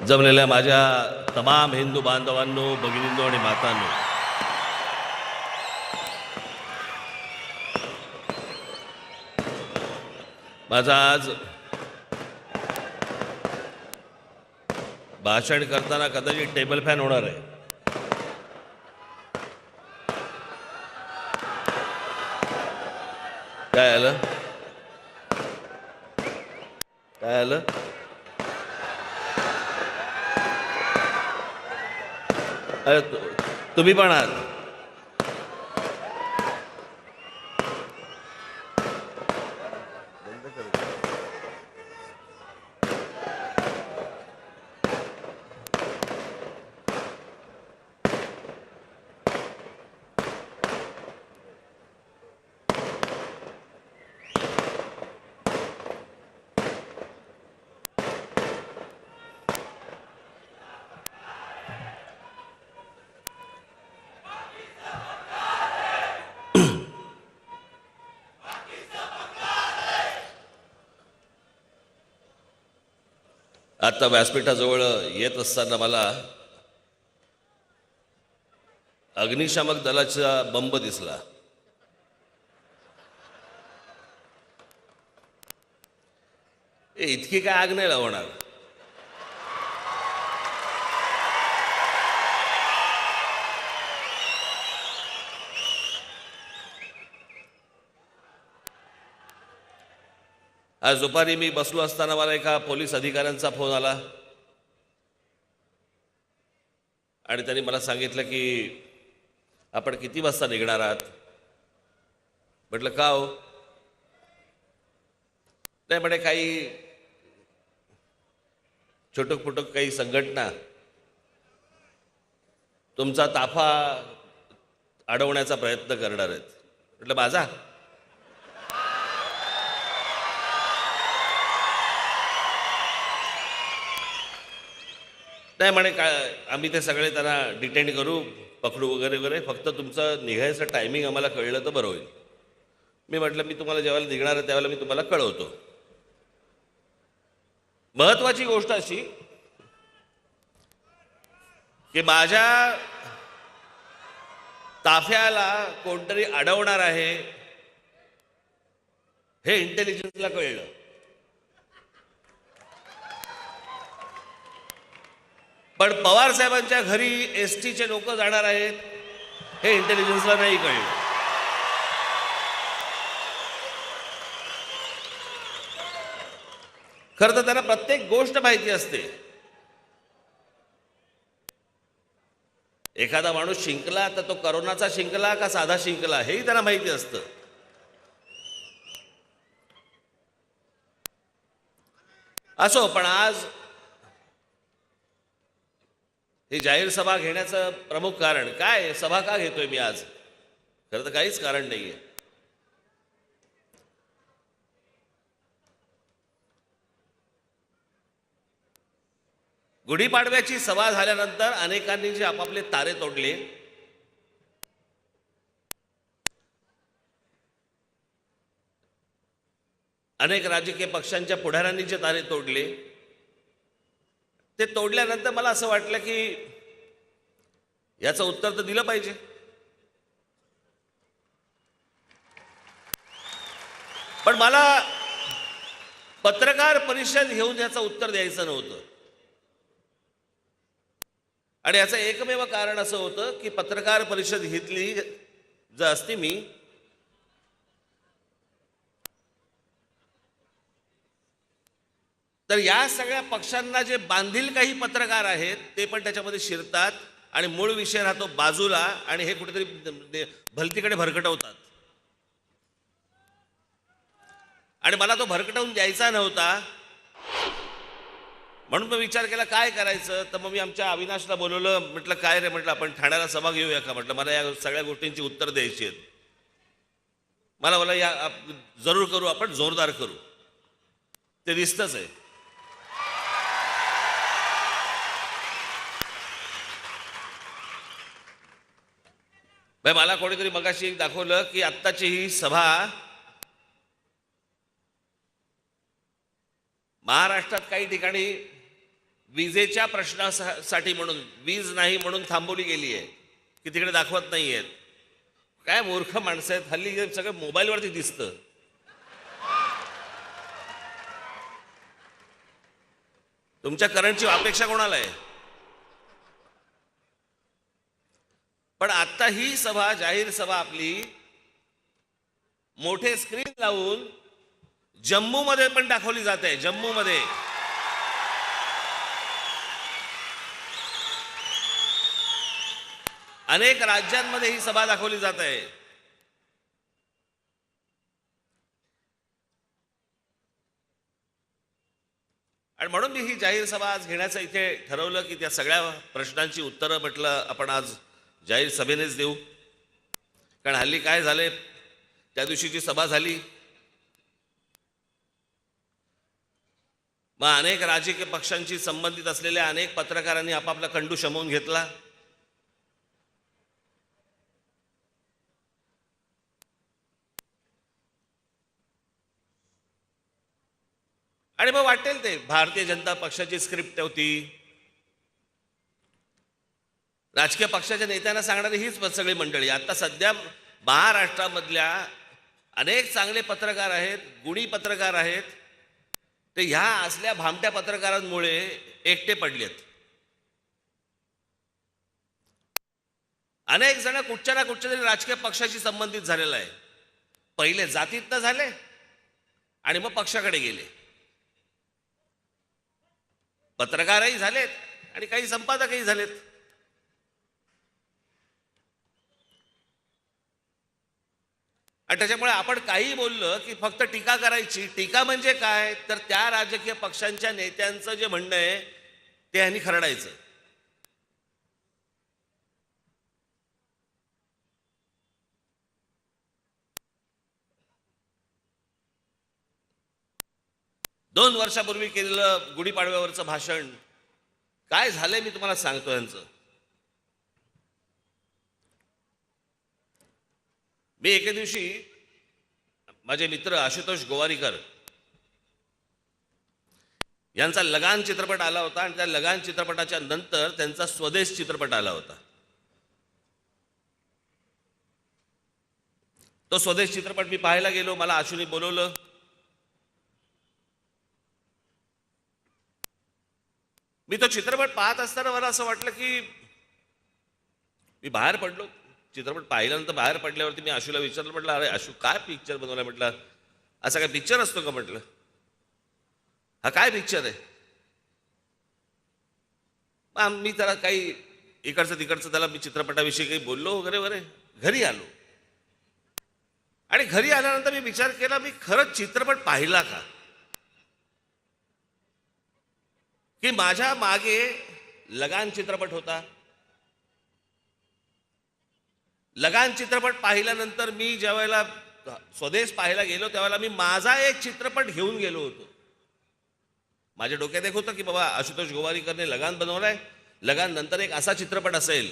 जमलेल्या माझ्या तमाम हिंदू बांधवांनो, भगिनींनो आणि मातांनो, माझा आज भाषण करताना कदाचित टेबल फॅन होणार आहे. काय आलं? काय आलं? अरे तुम्ही पण आहात. आता व्यासपीठाजवळ येत असताना मला अग्निशामक दलाचा बंब दिसला. इतकी काय आग नाही लावणार. आज दुपारी मी बसलो असताना मला एका पोलीस अधिकाऱ्यांचा फोन आला आणि त्यांनी मला सांगितलं की आपण किती वाजता निघणार आहात. म्हटलं का हो? नाही म्हणे काही छोटक फुटक काही संघटना तुमचा ताफा अडवण्याचा प्रयत्न करणार आहेत. म्हटलं माझा? नाही म्हणे काय, आम्ही ते सगळे त्यांना डिटेन करू, पकडू वगैरे वगैरे, फक्त तुमचं निघायचं टायमिंग आम्हाला कळलं तर बरं होईल. मी म्हटलं मी तुम्हाला जेव्हा निघणार आहे त्यावेळेला मी तुम्हाला कळवतो. महत्वाची गोष्ट अशी की माझ्या ताफ्याला कोणतरी अडवणार आहे हे इंटेलिजन्सला कळलं. पण पवार साहेबांच्या घरी एसटीचे लोक जाणार आहेत हे इंटेलिजन्सला नाही कळलं. खरं तर त्यांना प्रत्येक गोष्ट माहिती असते. एखादा माणूस शिंकला तर तो करोनाचा शिंकला का साधा शिंकला हेही त्यांना माहिती असतं. असो, पण आज ही जाहीर सभा घेण्याचं प्रमुख कारण काय? सभा का घेतोय मी आज? खरं तर काहीच कारण नाहीये. गुढीपाडव्याची सभा झाल्यानंतर अनेकांनी जे आपापले तारे तोडले, अनेक राजकीय पक्षांच्या पुढाऱ्यांनी जे तारे तोडले, ते तोडल्यानंतर मला असं वाटलं की याचं उत्तर तर दिलं पाहिजे. पण मला पत्रकार परिषद घेऊन याचं उत्तर द्यायचं नव्हतं. आणि याचं एकमेव कारण असं होतं की पत्रकार परिषद घेतली जर असती मी, तर या सगळ्या पक्षांना जे बांधील काही पत्रकार आहेत ते पण त्याच्यामध्ये शिरतात आणि मूळ विषय राहतो बाजूला आणि हे कुठेतरी भलतीकडे भरकटवतात. आणि मला तो भरकटवून द्यायचा नव्हता. म्हणून मी विचार केला काय करायचं. तर मग मी आमच्या अविनाशला बोलवलं. म्हटलं काय रे, म्हटलं आपण ठाण्याला सभा घेऊया का? म्हटलं मला या सगळ्या गोष्टींची उत्तर द्यायची आहेत. मला या जरूर करू, आपण जोरदार करू. ते दिसतच आहे. भाई मला कोणीतरी मगाशी दाखवलं की आत्ताची ही सभा महाराष्ट्रात काही ठिकाणी विजेच्या प्रश्नासाठी म्हणून वीज नाही म्हणून थांबवली गेली आहे की तिकडे दाखवत नाही आहेत. काय मूर्ख माणसं आहेत हल्ली, सगळं मोबाईलवरती दिसतं. तुमच्या करंटची अपेक्षा कोणाला आहे? पण आता ही सभा, जाहीर सभा आपली मोठे स्क्रीन लावून जम्मू मध्ये पण दाखवली जाते. जम्मू मध्ये अनेक राज्यांमध्ये ही सभा दाखवली जात आहे. आणि म्हणून मी ही जाहीर सभा आज घेण्याचं इथे ठरवलं की त्या सगळ्या प्रश्नांची उत्तरं म्हटलं आपण आज जाहीर सभेनेच देऊ. कारण हल्ली काय झालंय, त्या दिवशीची सभा झाली, मग अनेक राजकीय पक्षांशी संबंधित असलेल्या अनेक पत्रकारांनी आपापला कंडू शमवून घेतला. आणि मग वाटेल ते भारतीय जनता पक्षाची स्क्रिप्ट होती. राजकीय पक्षाच्या नेत्यांना सांगणारी हीच सगळी मंडळी. आता सध्या महाराष्ट्रामधल्या अनेक चांगले पत्रकार आहेत, गुणी पत्रकार आहेत, ते ह्या असल्या भामट्या पत्रकारांमुळे एकटे पडलेत. अनेक जण कुठच्या ना कुठच्या तरी राजकीय पक्षाशी संबंधित झालेला आहे. पहिले जातीतनं झाले आणि मग पक्षाकडे गेले. पत्रकारही झालेत आणि काही संपादकही झालेत. आणि त्याच्यामुळे आपण काही बोललं की फक्त टीका करायची. टीका म्हणजे काय, तर त्या राजकीय पक्षांच्या नेत्यांचं जे म्हणणं आहे ते ह्यांनी खरडायचं. दोन वर्षापूर्वी केलेलं गुढीपाडव्यावरचं भाषण काय झालंय मी तुम्हाला सांगतो. यांचं मी एके दिवशी माझे मित्र आशुतोष गोवारीकर यांचा लगान चित्रपट आला होता आणि त्या लगान चित्रपटाच्या नंतर त्यांचा स्वदेश चित्रपट आला होता. तो स्वदेश चित्रपट मी पाहायला गेलो. मला आशुने बोलवलं. मी तो चित्रपट पाहत असताना मला असं वाटलं की मी बाहेर पडलो. चित्रपट पाहिल्यानंतर बाहेर पडल्यावरती मी आशूला विचारलं, म्हटलं अरे आशू काय पिक्चर बनवला? म्हटलं असा काय पिक्चर असतो का? म्हटलं हा काय पिक्चर आहे? मी त्याला काही इकडचं तिकडचं त्याला मी चित्रपटाविषयी काही बोललो वगैरे वगैरे. घरी आलो आणि घरी आल्यानंतर मी विचार केला मी खरंच चित्रपट पाहिला का, की माझ्या मागे लगान चित्रपट होता. लगान चित्रपट पाहिल्यानंतर मी ज्या वेळेला स्वदेश पाहायला गेलो त्यावेळेला मी माझा एक चित्रपट घेऊन गेलो होतो. माझ्या डोक्यात एक होतं की बाबा आशुतोष गोवारीकरने लगान बनवलाय, लगान नंतर एक असा चित्रपट असेल.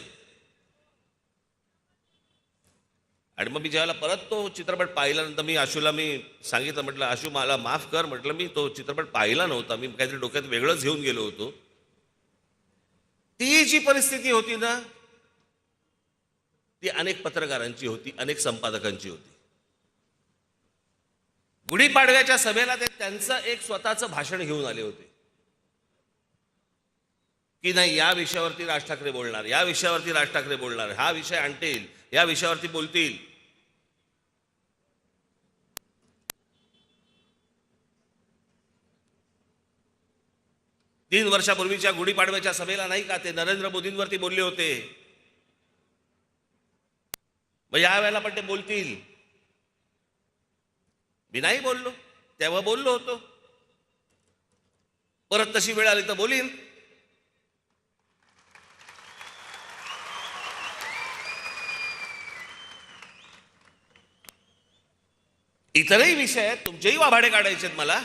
आणि मग मी ज्यावेळेला परत तो चित्रपट पाहिल्यानंतर मी आशूला सांगितलं, म्हटलं आशू मला माफ कर, म्हटलं मी तो चित्रपट पाहिला नव्हता, मी काहीतरी डोक्यात वेगळंच घेऊन गेलो होतो. ती जी परिस्थिती होती ना ती अनेक पत्रकारांची होती, अनेक संपादकांची होती. गुढीपाडव्याच्या सभेला ते त्यांचं एक स्वतःचं भाषण घेऊन आले होते की नाही या विषयावरती राज ठाकरे बोलणार, या विषयावरती राज ठाकरे बोलणार, हा विषय आणतील, या विषयावरती बोलतील. तीन वर्षापूर्वीच्या गुढीपाडव्याच्या सभेला नाही का ते नरेंद्र मोदींवरती बोलले होते. मग या वेळेला पण ते बोलतील. मी नाही बोललो, तेव्हा बोललो होतो, परत तशी वेळ आली तर बोलीन. इतरही विषय आहेत, तुमचेही वाभाडे काढायचे आहेत मला.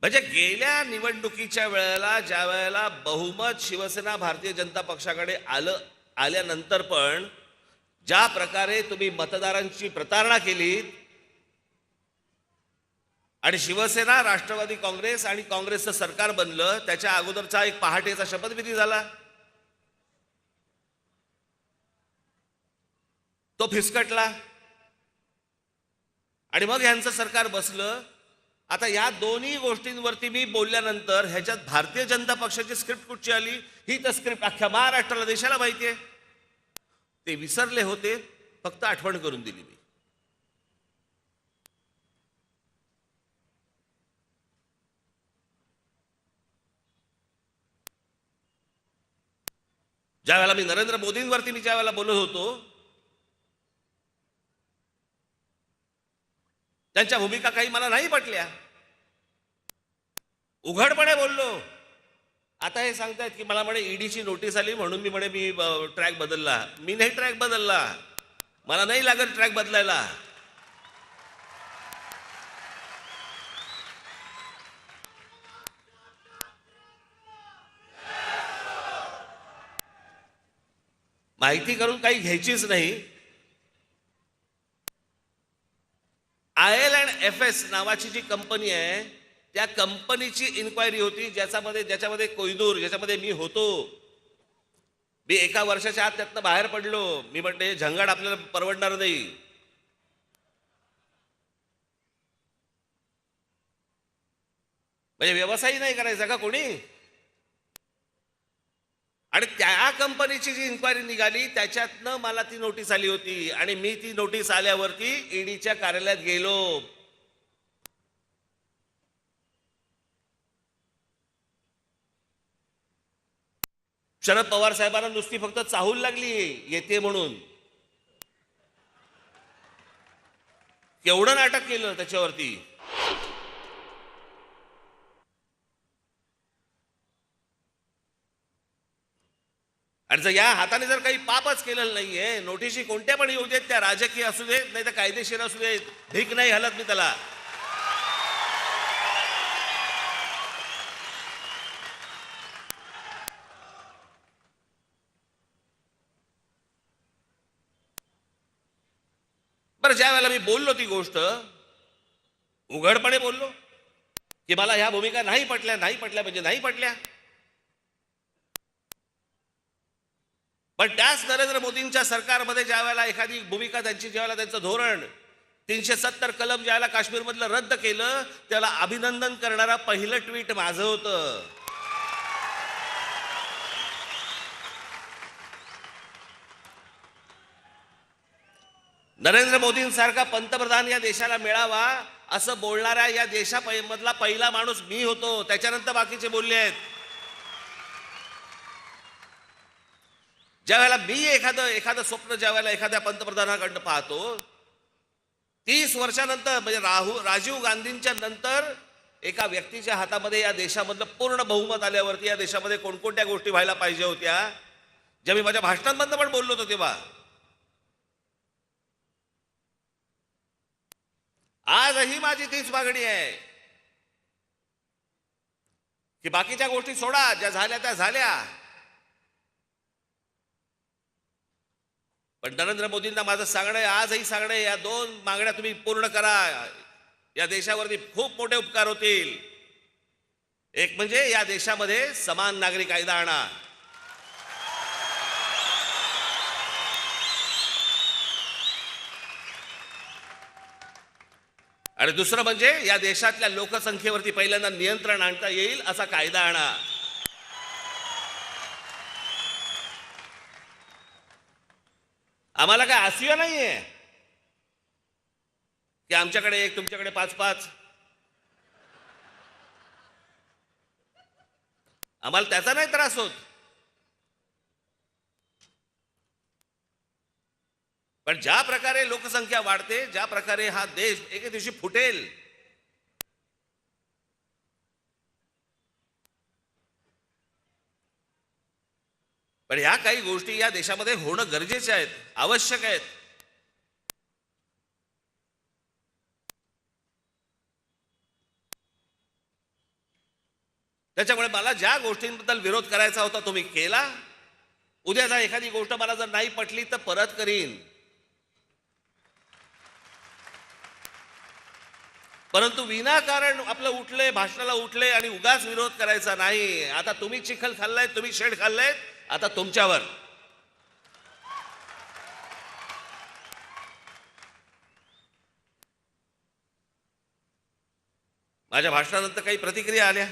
म्हणजे गेल्या निवडणुकीच्या वेळेला ज्या वेळेला बहुमत शिवसेना भारतीय जनता पक्षाकडे आल्यानंतर पण ज्या प्रकारे तुम्ही मतदारांची प्रतारणा केली आणि शिवसेना, राष्ट्रवादी काँग्रेस आणि काँग्रेसचं सरकार बनलं त्याच्या अगोदरचा एक पहाटेचा शपथविधी झाला, तो फिसकटला आणि मग ह्यांचं सरकार बसलं. आता या दोन्ही गोष्टींवरती मी बोलल्यानंतर ह्याच्यात भारतीय जनता पक्षाची स्क्रिप्ट कुठची आली, ही तर स्क्रिप्ट अख्ख्या महाराष्ट्राला, देशाला माहिती आहे. ते विसरले होते, फक्त आठवण करून दिली मी. ज्या वेळेला मी नरेंद्र मोदींवरती ज्या वेळेला बोलत होतो, त्यांच्या भूमिका काही मला नाही पटल्या, उघडपणे बोललो. आता हे सांगतायत की मला म्हणे ईडीची नोटीस आली म्हणून मी ट्रॅक बदलला. मी नाही ट्रॅक बदलला, मला नाही लागत ट्रॅक बदलायला. माहिती करून काही घ्यायचीच नाही. IL&FS नावाची जी कंपनी आहे, त्या कंपनीची इन्क्वायरी होती, ज्याच्यामध्ये कोहिनूर, ज्याच्यामध्ये मी होतो. मी एका वर्षाच्या आत त्यातनं बाहेर पडलो. मी म्हटले झंगाट आपल्याला परवडणार नाही. म्हणजे व्यवसाय नाही करायचा का कोणी? आणि त्या कंपनीची जी इन्क्वायरी निघाली त्याच्यातनं मला ती नोटीस आली होती आणि मी ती नोटीस आल्यावरती ईडीच्या कार्यालयात गेलो. शरद पवार साहेबांना नुसती फक्त चाहूल लागली येते म्हणून. केवढं नाटक केलं त्याच्यावरती. आणि जर या हाताने जर काही पापच केलेलं नाहीये, नोटीसी कोणत्या पण येऊ देत, त्या राजकीय असू देत नाही तर कायदेशीर असू देत, ढीक नाही हलत मी त्याला. बरं, ज्या वेळेला मी बोललो ती गोष्ट, उघडपणे बोललो की मला ह्या भूमिका नाही पटल्या म्हणजे नाही पटल्या. पण त्याच नरेंद्र मोदींच्या सरकारमध्ये ज्या वेळेला एखादी भूमिका त्यांची, ज्या वेळेला त्यांचं धोरण 370 कलम ज्या वेळेला काश्मीरमधलं रद्द केलं, त्याला अभिनंदन करणारा पहिलं ट्विट माझं होतं. नरेंद्र मोदींसारखा पंतप्रधान या देशाला मिळावा असं बोलणाऱ्या या देशामधला पहिला माणूस मी होतो. त्याच्यानंतर बाकीचे बोलले आहेत. ज्या वेळेला मी एखादं स्वप्न ज्या वेळेला एखाद्या पंतप्रधानाकडनं पाहतो, 30 वर्षानंतर म्हणजे राजीव गांधींच्या नंतर एका व्यक्तीच्या हातामध्ये या देशामधलं पूर्ण बहुमत आल्यावरती या देशामध्ये कोणकोणत्या गोष्टी व्हायला पाहिजे होत्या, ज्या मी माझ्या भाषणांमधनं पण बोललो होतो तेव्हा. आजही माझी तीच मागणी आहे की बाकीच्या गोष्टी सोडा, ज्या झाल्या त्या झाल्या, पण नरेंद्र मोदींना माझं सांगणं आहे, आजही सांगणं आहे, या 2 मागण्या तुम्ही पूर्ण करा. या देशावरती खूप मोठे उपकार होतील. एक म्हणजे या देशामध्ये समान नागरी कायदा आणा. आणि दुसरं म्हणजे या देशातल्या लोकसंख्येवरती पहिल्यांदा नियंत्रण आणता येईल असा कायदा आणा. आम्हाला काय आसिया नाहीये की आमच्याकडे 1 तुमच्याकडे 5-5. आम्हाला त्याचा नाही त्रास होत. पण ज्या प्रकारे लोकसंख्या वाढते, ज्या प्रकारे हा देश एके दिवशी फुटेल, पण ह्या काही गोष्टी या देशामध्ये होणं गरजेचे आहेत, आवश्यक आहेत. त्याच्यामुळे मला ज्या गोष्टींबद्दल विरोध करायचा होता तो मी केला. उद्या जर एखादी गोष्ट मला जर नाही पटली तर परत करीन. परंतु विनाकारण आपलं उठले, भाषणाला उठले आणि उगाच विरोध करायचा नाही. आता तुम्ही चिखल खाल्लाय, तुम्ही शेड खाल्लाय, आता तुमच्यावर. माझ्या भाषणानंतर काही प्रतिक्रिया आल्या.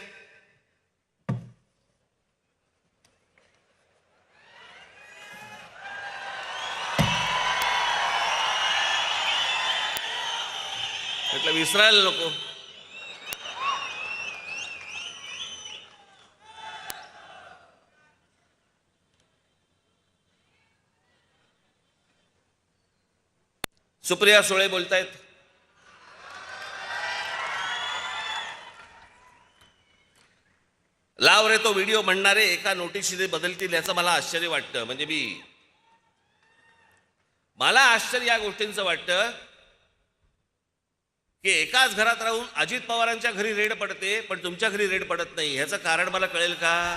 म्हटलं विसरायला नको. सुप्रिया सुळे बोलतायत, लाव रे तो व्हिडिओ म्हणणारे एका नोटिशीने बदलतील याचं मला आश्चर्य वाटतं. म्हणजे मला आश्चर्य या गोष्टींचं वाटतं की एकाच घरात राहून अजित पवारांच्या घरी रेड पडते पण तुमच्या घरी रेड पडत नाही. ह्याचं कारण मला कळेल का?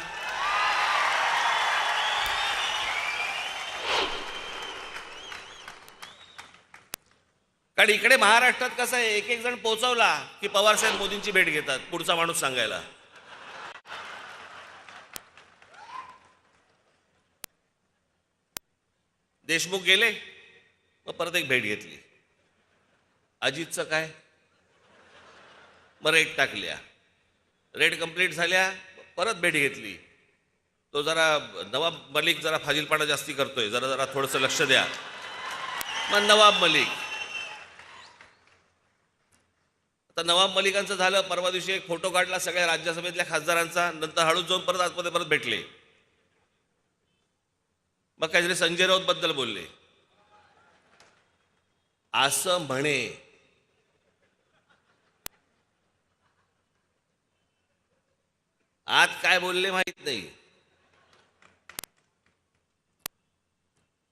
कारण इकडे महाराष्ट्रात कसं आहे, एक एक जण पोहोचवला की पवारसाहेब मोदींची भेट घेतात पुढचा माणूस सांगायला. देशमुख गेले, मग परत एक भेट घेतली. अजितचं काय, मग रेड टाकल्या, रेड कंप्लीट झाल्या, परत भेट घेतली. तो जरा नवाब मलिक जरा फाजीलपणा जास्ती करतोय, जरा जरा थोडंसं लक्ष द्या. मग नवाब मलिक, आता नवाब मलिकांचं झालं. परवा दिवशी एक फोटो काढला सगळ्या राज्यसभेतल्या खासदारांचा, नंतर हळूच जाऊन परत आतमध्ये परत भेटले. मग काहीतरी संजय राऊत बद्दल बोलले. असं म्हणे आज काय बोलले माहित नाही.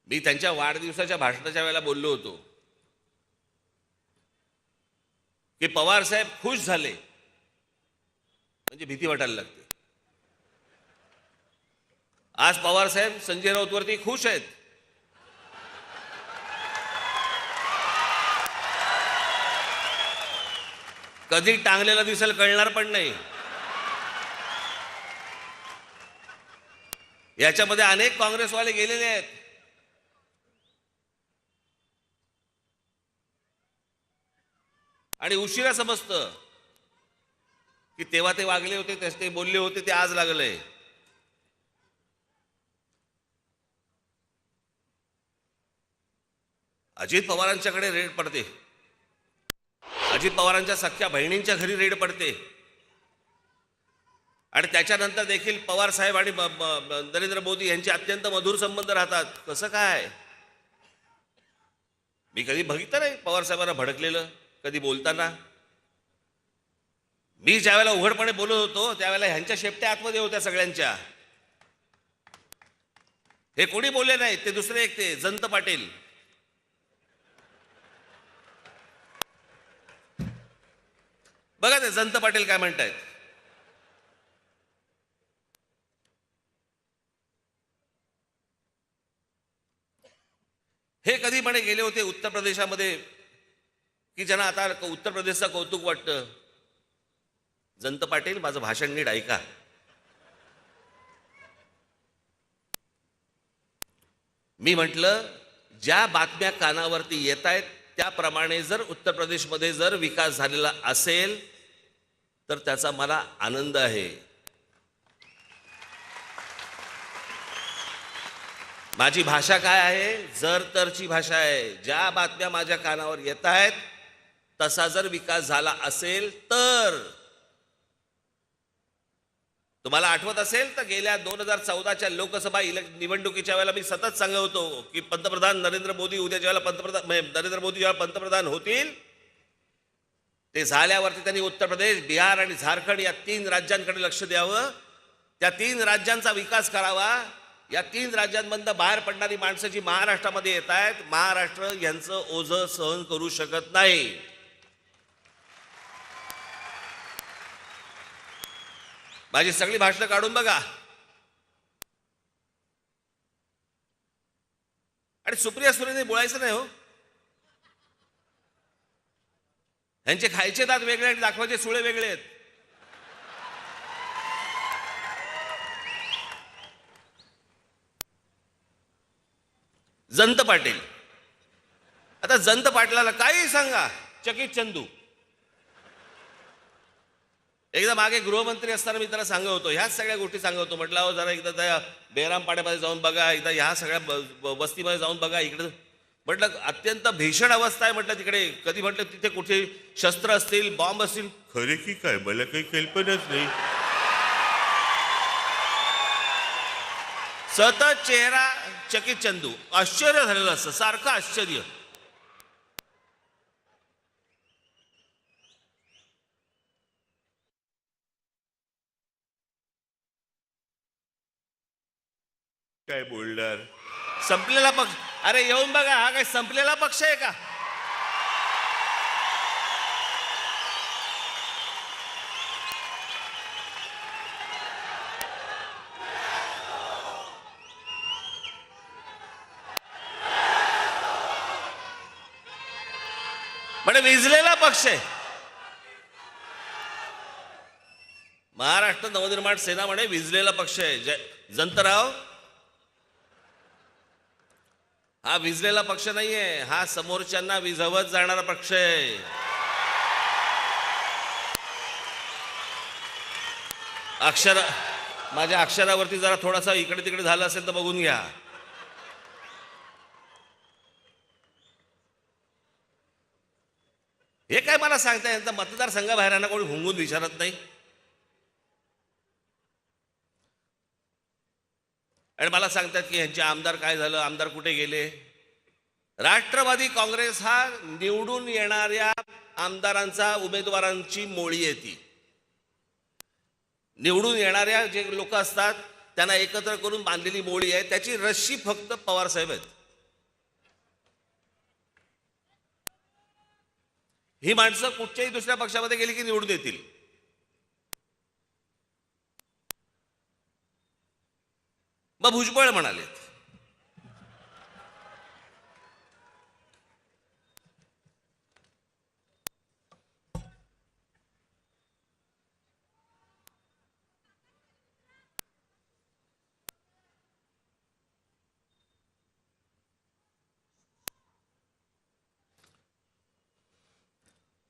मी त्यांच्या वाढदिवसाच्या भाषणाच्या वेळेला बोललो होतो की पवार साहेब खुश झाले म्हणजे भीती वाटायला लागते. आज पवार साहेब संजय राऊत वरती खुश आहेत. कधी टांगलेला दिसेल कळणार पण नाही. याच्यामध्ये अनेक काँग्रेसवाले गेलेले आहेत. आणि उशिरा समजतं की तेव्हा ते वागले होते, ते बोलले होते, ते आज लागलंय. अजित पवारांच्याकडे रेड पडते, अजित पवारांच्या सख्या बहिणींच्या घरी रेड पडते, आणि त्याच्यानंतर देखील पवार साहेब आणि नरेंद्र मोदी यांचे अत्यंत मधुर संबंध राहतात. कसं काय? मी कधी बघितलं नाही पवार साहेबांना भडकलेलं कधी बोलताना. मी ज्यावेळेला उघडपणे बोलत होतो त्यावेळेला ह्यांच्या शेपट्या आतमध्ये होत्या सगळ्यांच्या. हे कोणी बोलले नाही, ते दुसरे एक ते जयंत पाटील. बघा ते जयंत पाटील काय म्हणतायत. हे कधी म्हणे गेले होते उत्तर प्रदेशामध्ये की ज्यांना आता उत्तर प्रदेशचं कौतुक वाटतं. जयंत पाटील, माझं भाषण नीट ऐका. मी म्हटलं ज्या बातम्या कानावरती येत आहेत त्याप्रमाणे जर उत्तर प्रदेशमध्ये जर विकास झालेला असेल तर त्याचा मला आनंद आहे. माझी भाषा काय आहे? जर तरची भाषा आहे. ज्या बातम्या माझ्या कानावर येत आहेत तसा जर विकास झाला असेल तर. तुम्हाला आठवत असेल तर गेल्या 2014च्या लोकसभा निवडणुकीच्या वेळेला मी सतत सांगत होतो की पंतप्रधान नरेंद्र मोदी उद्या नरेंद्र मोदी जेव्हा पंतप्रधान होतील ते झाल्यावरती त्यांनी उत्तर प्रदेश, बिहार आणि झारखंड या 3 राज्यांकडे लक्ष द्यावं. त्या 3 राज्यांचा विकास करावा. या 3 राज्यांमधनं बाहेर पडणारी माणसं जी महाराष्ट्रामध्ये येत आहेत, महाराष्ट्र यांचं ओझं सहन करू शकत नाही. माझी सगळी भाषणं काढून बघा. आणि सुप्रिया सुळेंनी बोलायचं नाही हो. ह्यांचे खायचे दात वेगळे आणि दाखवायचे सुळे वेगळे आहेत. जयंत पाटील, आता जयंत पाटलाला काही सांगा, चकित चंदू. एकदा मागे गृहमंत्री असताना मी त्याला सांगत होतो, ह्याच सगळ्या गोष्टी सांगत होतो. म्हटलं अहो जरा एकदा त्या बेरामपाड्यामध्ये जाऊन बघा, एकदा ह्या सगळ्या वस्तीमध्ये जाऊन बघा. इकडं म्हटलं अत्यंत भीषण अवस्था आहे म्हटलं तिकडे. कधी म्हटलं तिथे कुठे शस्त्र असतील, बॉम्ब असतील. खरे की काय मला काही कल्पनाच नाही. सतत चेहरा चकित चंदू. आश्चर्य झालेलं असतं, सारखं आश्चर्य. काय बोलणार. संपलेला पक्ष. अरे येऊन बघा, हा काय संपलेला पक्ष आहे का. म्हणजे विजलेला पक्ष आहे. महाराष्ट्र नवनिर्माण सेना म्हणे विजलेला पक्ष आहे. जयंतराव, हा विजलेला पक्ष नाहीये, हा समोरच्यांना विझवत जाणारा पक्ष आहे. माझ्या अक्षरावरती जरा थोडासा इकडे तिकडे झालं असेल तर बघून घ्या. हे काय मला सांगताय, यांचा मतदारसंघाबाहेर कोणी हुंगून विचारत नाही. आणि मला सांगतात की यांचे आमदार काय झालं, आमदार कुठे गेले. राष्ट्रवादी काँग्रेस हा निवडून येणाऱ्या आमदारांचा, उमेदवारांची मोळी आहे. ती निवडून येणाऱ्या जे लोक असतात त्यांना एकत्र करून बांधलेली मोळी आहे. त्याची रश्शी फक्त पवार साहेब आहेत. ही माणसं कुठच्याही दुसऱ्या पक्षामध्ये गेली की निवडून येतील. मग भुजबळ म्हणालेत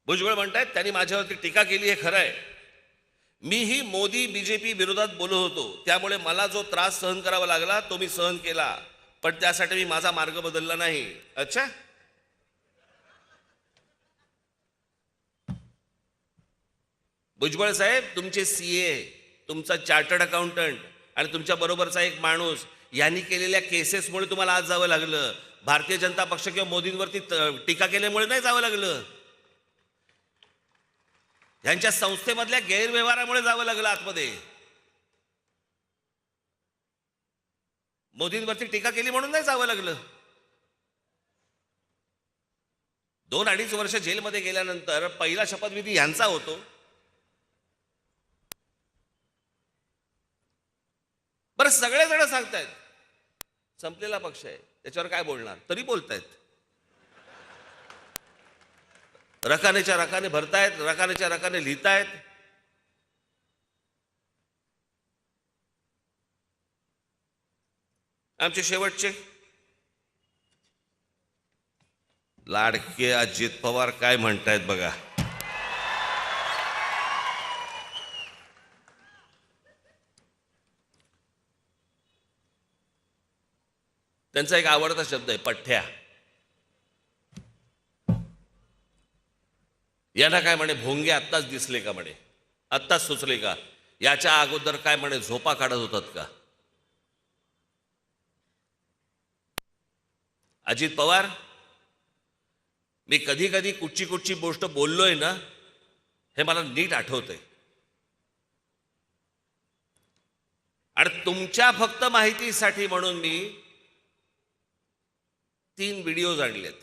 भुजबळ म्हणतायत त्यांनी माझ्यावरती टीका केली हे खरं आहे. मीही मोदी बीजेपी विरोधात बोलत होतो, त्यामुळे मला जो त्रास सहन करावा लागला तो मी सहन केला, पण त्यासाठी मी माझा मार्ग बदलला नाही. अच्छा, भुजबळ साहेब, तुमचे सीए, तुमचा चार्टर्ड अकाउंटंट आणि तुमच्या बरोबरचा एक माणूस यांनी केलेल्या केसेसमुळे तुम्हाला आज जावं लागलं. भारतीय जनता पक्ष किंवा मोदींवरती टीका केल्यामुळे नाही जावं लागलं. यांच्या संस्थेमधल्या गैरव्यवहारामुळे जावं लागलं आतमध्ये. मोदींवरती टीका केली म्हणून नाही जावं लागलं. 2-2.5 वर्ष जेलमध्ये गेल्यानंतर पहिला शपथविधी यांचा होतो. बरं, सगळेजण सांगतायत संपलेला पक्ष आहे, त्याच्यावर काय बोलणार, तरी बोलतायत. रकानेच्या रकाने भरतायत, रकानेच्या रकाने लिहितायत. आमचे शेवटचे लाडके अजित पवार काय म्हणतायत बघा. त्यांचा एक आवडता शब्द आहे पठ्ठ्या. यांना काय म्हणे, भोंगे आत्ताच दिसले का म्हणे, आत्ताच सुचले का, याच्या अगोदर काय म्हणे झोपा काढत होतात का. अजित पवार, मी कधी कधी कुठची कुठची गोष्ट बोललोय ना, हे मला नीट आठवतंय. आणि तुमच्या फक्त माहितीसाठी म्हणून मी 3 व्हिडिओज आणलेत.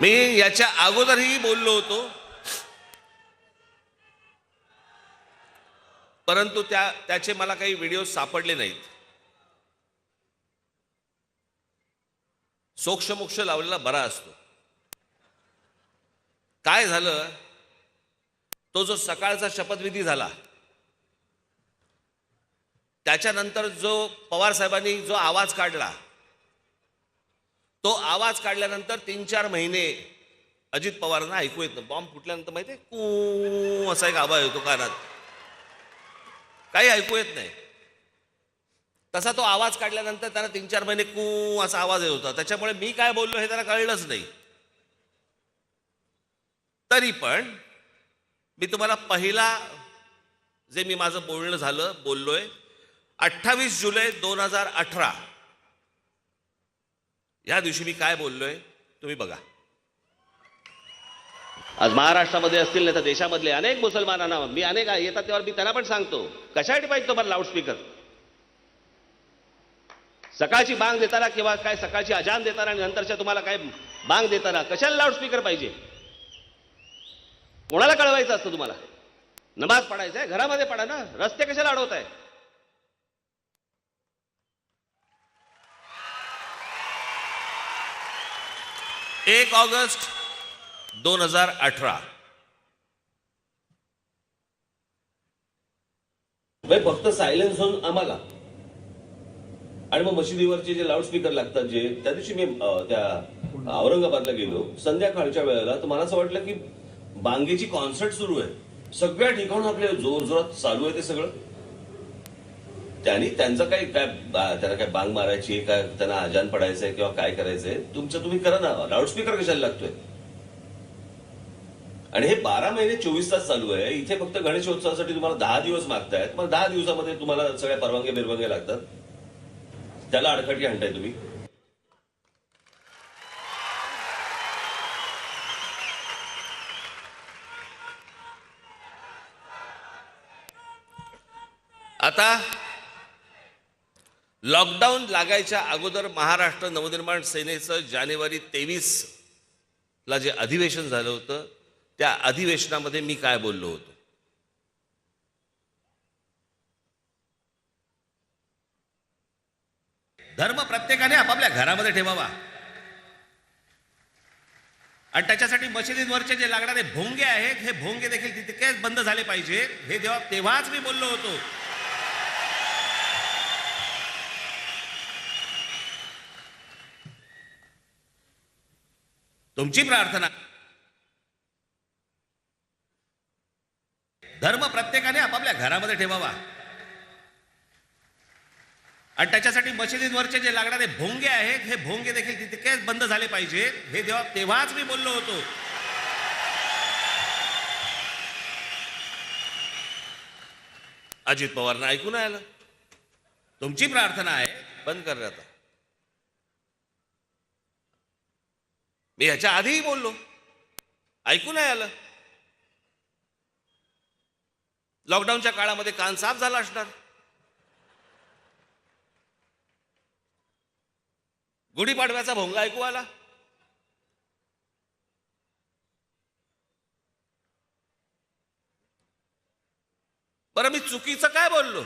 मी याच्या अगोदरही बोललो होतो, परंतु त्याचे मला काही व्हिडिओ सापडले नाहीत. सोक्षमोक्ष लावलेला बरा असतो. काय झालं, तो जो सकाळचा शपथविधी झाला त्याच्यानंतर जो पवार साहेबांनी जो आवाज काढला, तो आवाज काढल्यानंतर 3-4 महिने अजित पवारांना ऐकू येत नाही. बॉम्ब फुटल्यानंतर माहितीये कू असा एक आवाज येतो कानात, काही ऐकू येत नाही. तसा तो आवाज काढल्यानंतर त्याला 3-4 महिने कू असा आवाज येत होता. त्याच्यामुळे मी काय बोललो हे त्याला कळलंच नाही. तरी पण मी तुम्हाला पहिला जे मी माझं बोलणं बोललोय 28 जुलै 2018 या दिवशी मी काय बोललोय तुम्ही बघा. आज महाराष्ट्रामध्ये असतील नाही तर देशामधले अनेक मुसलमानांना मी अनेक येतात तेव्हा मी त्यांना पण सांगतो, कशासाठी पाहिजे तुम्हाला लाऊडस्पीकर? सकाळची बांग देताना किंवा काय सकाळची अजान देताना आणि नंतरच्या तुम्हाला काय बांग देताना कशाला लाऊडस्पीकर पाहिजे? कोणाला कळवायचं असतं तुम्हाला? नमाज पडायचं आहे घरामध्ये पडा ना, रस्ते कशाला अडवताय? 1 ऑगस्ट 2018 फक्त सायलेन्स होऊन आम्हाला आणि मग मशिदीवरचे जे लाऊडस्पीकर लागतात जे त्या दिवशी मी त्या औरंगाबादला गेलो संध्याकाळच्या वेळेला, तर मला असं वाटलं की बांगेची कॉन्सर्ट सुरू आहे. सगळ्या ठिकाणून आपल्या जोरजोरात चालू आहे ते सगळं. त्यांनी त्यांचं त्यांना काय बांग मारायची काय, त्यांना अजान पडायचंय किंवा काय करायचंय तुमचं तुम्ही करा ना, लाऊडस्पीकर कशाला लागतोय? आणि हे 12 महिने 24 तास चालू आहे. इथे फक्त गणेशोत्सवासाठी तुम्हाला 10 दिवस मागतायत, मग 10 दिवसामध्ये तुम्हाला सगळ्या परवानग्या बिरवानग्या लागतात, त्याला अडखटी आणताय तुम्ही. आता लॉकडाऊन लागायच्या अगोदर महाराष्ट्र नवनिर्माण सेनेचं जानेवारी 23 ला जे अधिवेशन झालं होतं त्या अधिवेशनामध्ये मी काय बोललो होतो? धर्म प्रत्येकाने आपापल्या घरामध्ये ठेवावा आणि त्याच्यासाठी मशिदींवरचे जे लागणारे भोंगे आहेत हे भोंगे देखील तितकेच बंद झाले पाहिजे. हे तेव्हाच मी बोललो होतो. तुमची प्रार्थना, धर्म प्रत्येकाने आपापल्या घरामध्ये ठेवावा आणि त्याच्यासाठी मशिदींवरचे जे लागणारे भोंगे आहेत हे भोंगे देखील तितकेच बंद झाले पाहिजे. हे तेव्हाच मी बोललो होतो. अजित पवारांना ऐकू नाही आलं. तुमची प्रार्थना आहे बंद कर. आता मी ह्याच्या आधीही बोललो, ऐकू नाही आलं. लॉकडाऊनच्या काळामध्ये कान साफ झाला असणार. गुढीपाडव्याचा भोंगा ऐकू आला. बरं मी चुकीचं काय बोललो?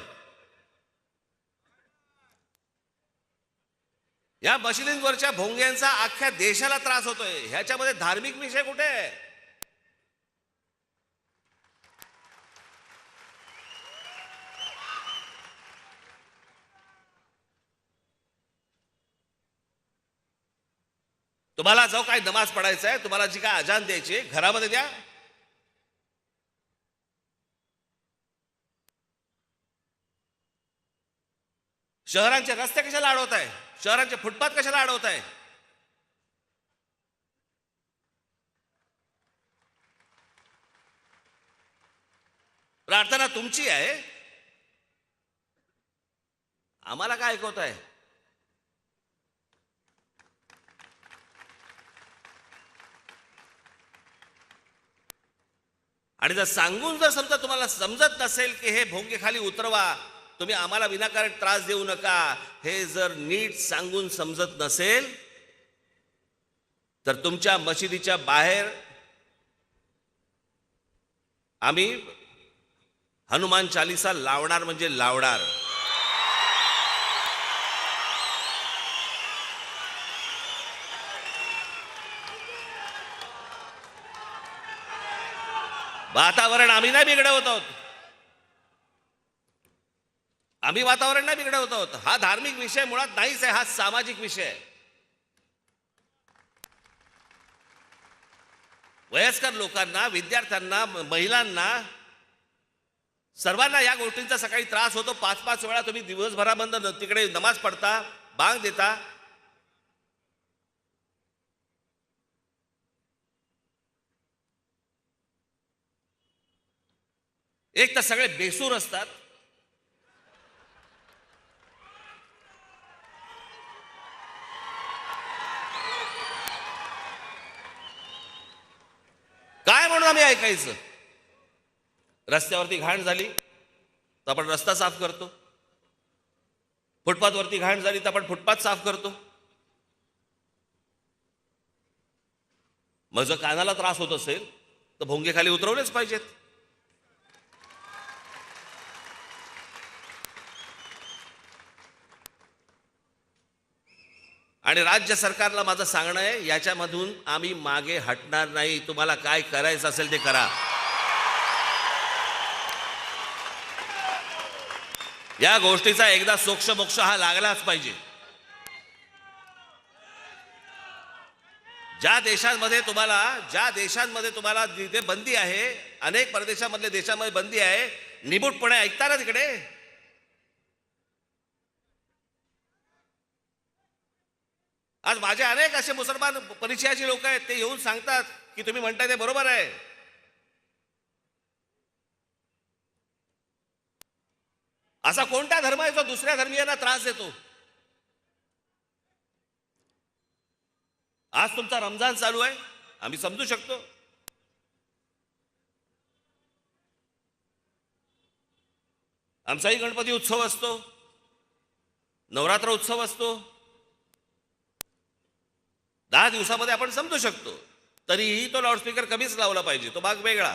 या मशिदींवरच्या भोंग्यांचा अख्ख्या देशाला त्रास होतोय. ह्याच्यामध्ये धार्मिक विषय कुठे आहे? तुम्हाला जो काय नमाज पडायचा आहे, तुम्हाला जी काय अजान द्यायची घरामध्ये द्या. शहरांचे रस्ते कशाला अडवताय? शहरांचे फुटपाथ कशाला अडवताय? प्रार्थना तुमची आहे, आम्हाला काय ऐकवताय? आणि जर सांगून जर समजा तुम्हाला समजत नसेल की हे भोंगे खाली उतरवा, तुम्ही आम्हाला विनाकारण त्रास देऊ नका, हे जर नीट सांगून समजत नसेल तर तुमच्या मशिदीच्या बाहेर आम्ही हनुमान चालीसा लावणार म्हणजे लावणार. वातावरण आम्ही नाही बिघडवत आहोत. आम्ही वातावरण नाही बिघडवत आहोत. हा धार्मिक विषय मुळात नाहीच आहे, हा सामाजिक विषय आहे. वयस्कर लोकांना, विद्यार्थ्यांना, महिलांना, सर्वांना या गोष्टींचा सकाळी त्रास होतो. 5-5 वेळा तुम्ही दिवसभराबंद तिकडे नमाज पडता, बांग देता. एक तर सगळे बेसूर असतात. काय म्हणून आम्ही ऐकायचं? रस्त्यावरती घाण झाली तर आपण रस्ता साफ करतो, फुटपाथवरती घाण झाली तर आपण फुटपाथ साफ करतो. मग जर कानाला त्रास होत असेल तर भोंगे खाली उतरवलेच पाहिजेत. आणि राज्य सरकारला माझं सांगणं आहे, याच्यामधून आम्ही मागे हटणार नाही. तुम्हाला काय करायचं असेल ते करा. या गोष्टीचा एकदा सोक्ष हा लागलाच पाहिजे. ज्या देशांमध्ये तुम्हाला जिथे बंदी आहे, अनेक परदेशामधल्या देशांमध्ये बंदी आहे, निमूटपणे ऐकता ना तिकडे. आज माझे अनेक असे मुसलमान परिचयाचे लोक आहेत, ते येऊन सांगतात की तुम्ही म्हणताय ते बरोबर आहे. असा कोणता धर्म आहे जो दुसऱ्या धर्मीयांना त्रास देतो? आज तुमचा रमजान चालू आहे, आम्ही समजू शकतो. आमचाही गणपती उत्सव असतो, नवरात्र उत्सव असतो. 10 दिवसामध्ये आपण समजू शकतो. तरीही तो लाऊडस्पीकर कमीच लावला पाहिजे, तो भाग वेगळा.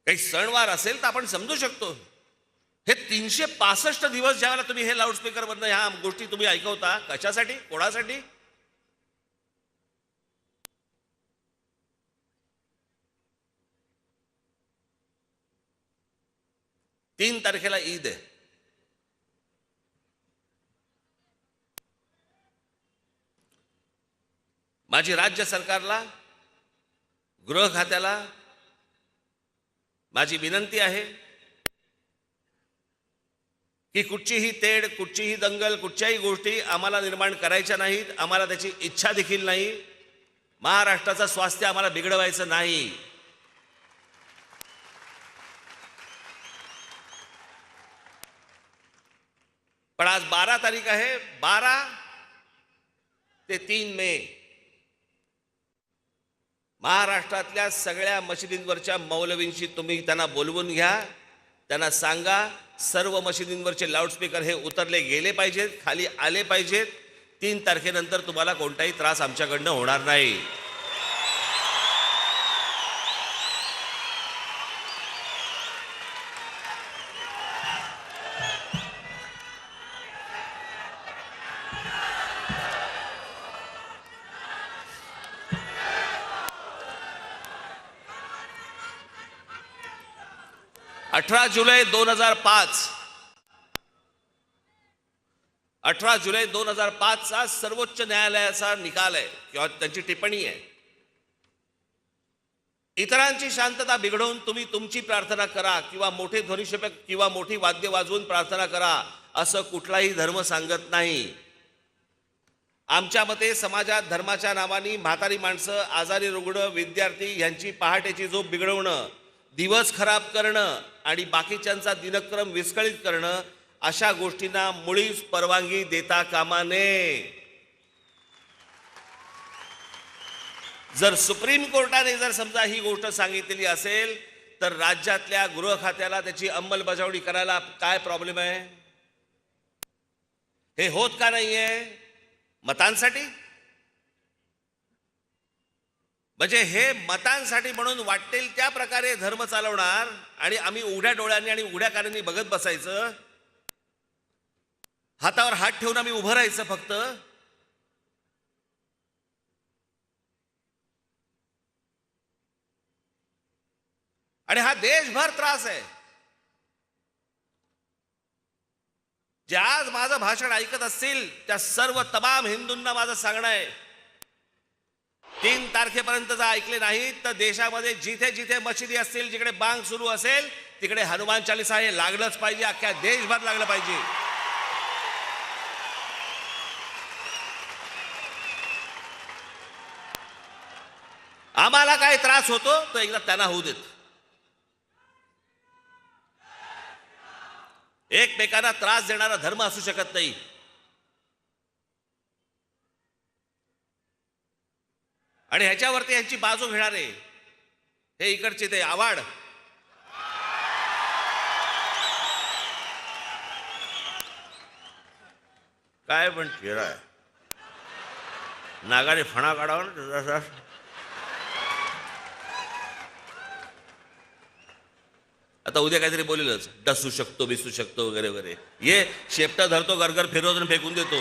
काही सणवार असेल तर आपण समजू शकतो. हे 365 दिवस ज्यावेळेला तुम्ही हे लाऊडस्पीकर मधनं ह्या गोष्टी तुम्ही ऐकवता, कशासाठी, कोणासाठी? 3 तारखेला ईद आहे. माझी राज्य सरकारला, गृह खात्याला माझी विनंती आहे की कुठचीही तेढ, कुठचीही दंगल, कुठच्याही गोष्टी आम्हाला निर्माण करायच्या नाहीत. आम्हाला त्याची इच्छा देखील नाही. महाराष्ट्राचं स्वास्थ्य आम्हाला बिघडवायचं नाही. पण आज 12 तारीख आहे. 12 ते 3 मे महाराष्ट्रातल्या सगळ्या मशिदींवरच्या मौलवींशी तुम्ही त्यांना बोलवून घ्या. त्यांना सांगा सर्व मशिदींवरचे लाऊडस्पीकर हे उतरले गेले पाहिजेत, खाली आले पाहिजेत. 3 तारखेनंतर तुम्हाला कोणताही त्रास आमच्याकडनं होणार नाही. अठरा जुलै 2005 चा सर्वोच्च न्यायालयाचा निकाल आहे किंवा त्यांची टिप्पणी आहे. इतरांची शांतता बिघडवून तुम्ही तुमची प्रार्थना करा किंवा मोठे ध्वनिक्षेपक किंवा मोठी वाद्य वाजवून प्रार्थना करा असं कुठलाही धर्म सांगत नाही. आमच्या मते समाजात धर्माच्या नावाने म्हातारी माणसं, आजारी रुग्ण, विद्यार्थी यांची पहाटेची झोप बिघडवणं, दिवस खराब करणं आणि बाकीच्यांचा दिनक्रम विस्कळीत करणं अशा गोष्टींना मुळीच परवानगी देता कामा नये. जर सुप्रीम कोर्टाने जर समजा ही गोष्ट सांगितलेली असेल तर राज्यातल्या गृह खात्याला त्याची अंमलबजावणी करायला काय प्रॉब्लेम आहे? हे होत का नाहीये? मतांसाठी? म्हणजे हे मतांसाठी म्हणून वाटेल त्या प्रकारे धर्म चालवणार आणि आम्ही उघड्या डोळ्यांनी आणि उघड्या कानांनी बघत बसायचं, हातावर हात ठेवून आम्ही उभं राहायचं फक्त. आणि हा देशभर त्रास आहे. जे आज माझं भाषण ऐकत असतील त्या सर्व तमाम हिंदूंना माझं सांगणं आहे, 3 तारखेपर्यंत जर ऐकले नाही तर देशामध्ये जिथे जिथे मशिदी असतील, जिकडे बांग सुरू असेल तिकडे हनुमान चालीसा हे लागलंच पाहिजे. अख्ख्या देशभर लागलं पाहिजे. आम्हाला काय त्रास होतो तो एकदा त्यांना होऊ देत. एकमेकांना त्रास देणारा धर्म असू शकत नाही. आणि ह्याच्यावरती यांची बाजू घेणारे हे इकडचे ते आवाड, काय पण चेहरा आहे, नागाने फणा काढावा ना. आता उद्या काहीतरी बोलेलच, डसू शकतो, बिसू शकतो वगैरे वगैरे. ये शेपटा धरतो, गरगर फिरवतो आणि फेकून देतो.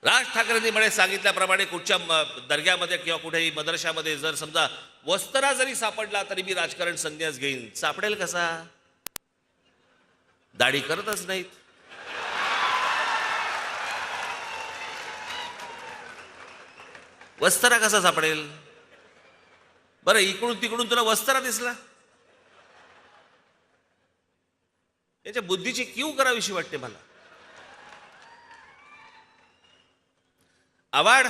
राज ठाकरेंनी म्हणे सांगितल्याप्रमाणे कुठच्या दर्ग्यामध्ये किंवा कुठेही मदरशामध्ये जर समजा वस्त्रा जरी सापडला तरी मी राजकारण संन्यास घेईन. सापडेल कसा? दाढी करतच नाहीत. वस्त्रा कसा सापडेल? बरं, इकडून तिकडून तुला वस्त्रा दिसला? याच्या बुद्धीची कीव करावीशी वाटते मला. आवाड,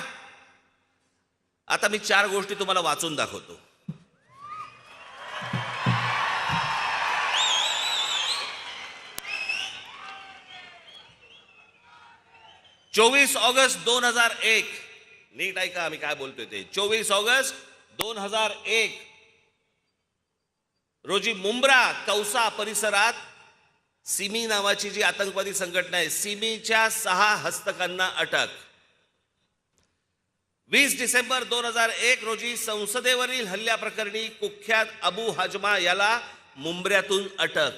आता मी 4 गोष्टी तुम्हाला वाचून दाखवतो. चोवीस ऑगस्ट 2001, नीट ऐका आम्ही काय बोलतोय ते. 24 ऑगस्ट 2001 रोजी मुंब्रा कौसा परिसरात सिमी नावाची जी आतंकवादी संघटना आहे, सिमीच्या 6 हस्तकांना अटक. 20 डिसेंबर 2001 रोजी संसदेवरील हल्ल्याप्रकरणी कुख्यात अबू हाजमा याला मुंब्र्यातून अटक.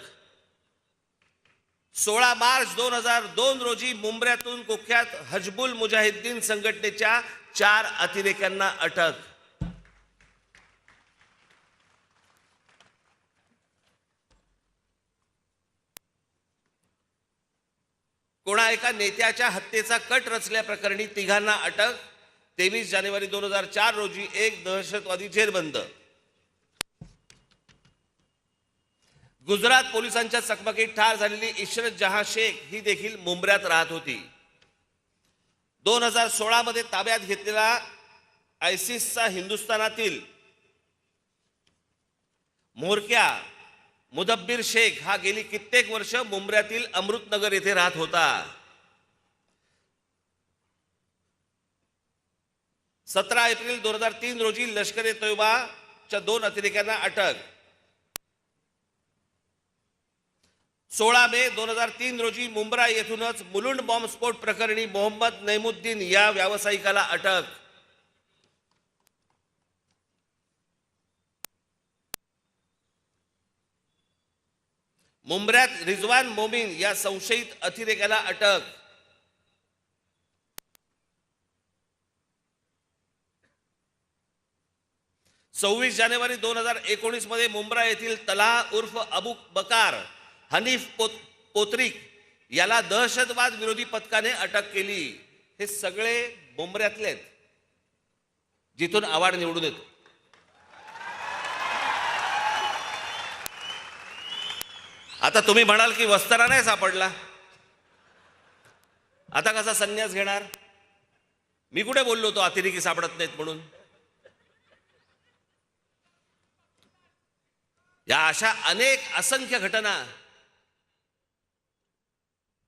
16 मार्च 2002 रोजी मुंब्र्यातून कुख्यात हजबुल मुजाहिद्दीन संघटनेच्या 4 अतिरेक्यांना अटक. कोणा एका नेत्याच्या हत्येचा कट रचल्याप्रकरणी 3घांना अटक. 23 जानेवारी 2004 रोजी एक दहशतवादी जेरबंद. गुजरात पोलिसांच्या चकमकीत ठार झालेली इशरत जहां शेख ही देखील मुंब्र्यात राहत होती. 2016 मध्ये ताब्यात घेतलेला आयसिसचा हिंदुस्थानातील म्होरक्या मुदब्बिर शेख हा गेली कित्येक वर्ष मुंब्र्यातील अमृतनगर येथे राहत होता. 17 एप्रिल 2003 रोजी लष्कर-ए तोयबाच्या 2 अतिरेक्यांना अटक. 16 मे 2003 रोजी मुंब्रा येथूनच मुलुंड बॉम्बस्फोट प्रकरणी मोहम्मद नैमुद्दीन या व्यावसायिकाला अटक. मुंब्र्यात रिजवान मोमीन या संशयित अतिरेक्याला अटक. सव्वीस जानेवारी 2019 मध्ये मुंब्रा येथील तलाह उर्फ अबू बकार हनीफ पोत्रिक याला दहशतवाद विरोधी पथकाने अटक केली. हे सगळे मुंब्र्यातले आहेत, जिथून आवाड निवडून येतो. आता तुम्ही म्हणाल की वस्त्रा नाही सापडला, आता कसा संन्यास घेणार? मी कुठे बोललो होतो अतिरेकी सापडत नाहीत म्हणून? या अशा अनेक असंख्य घटना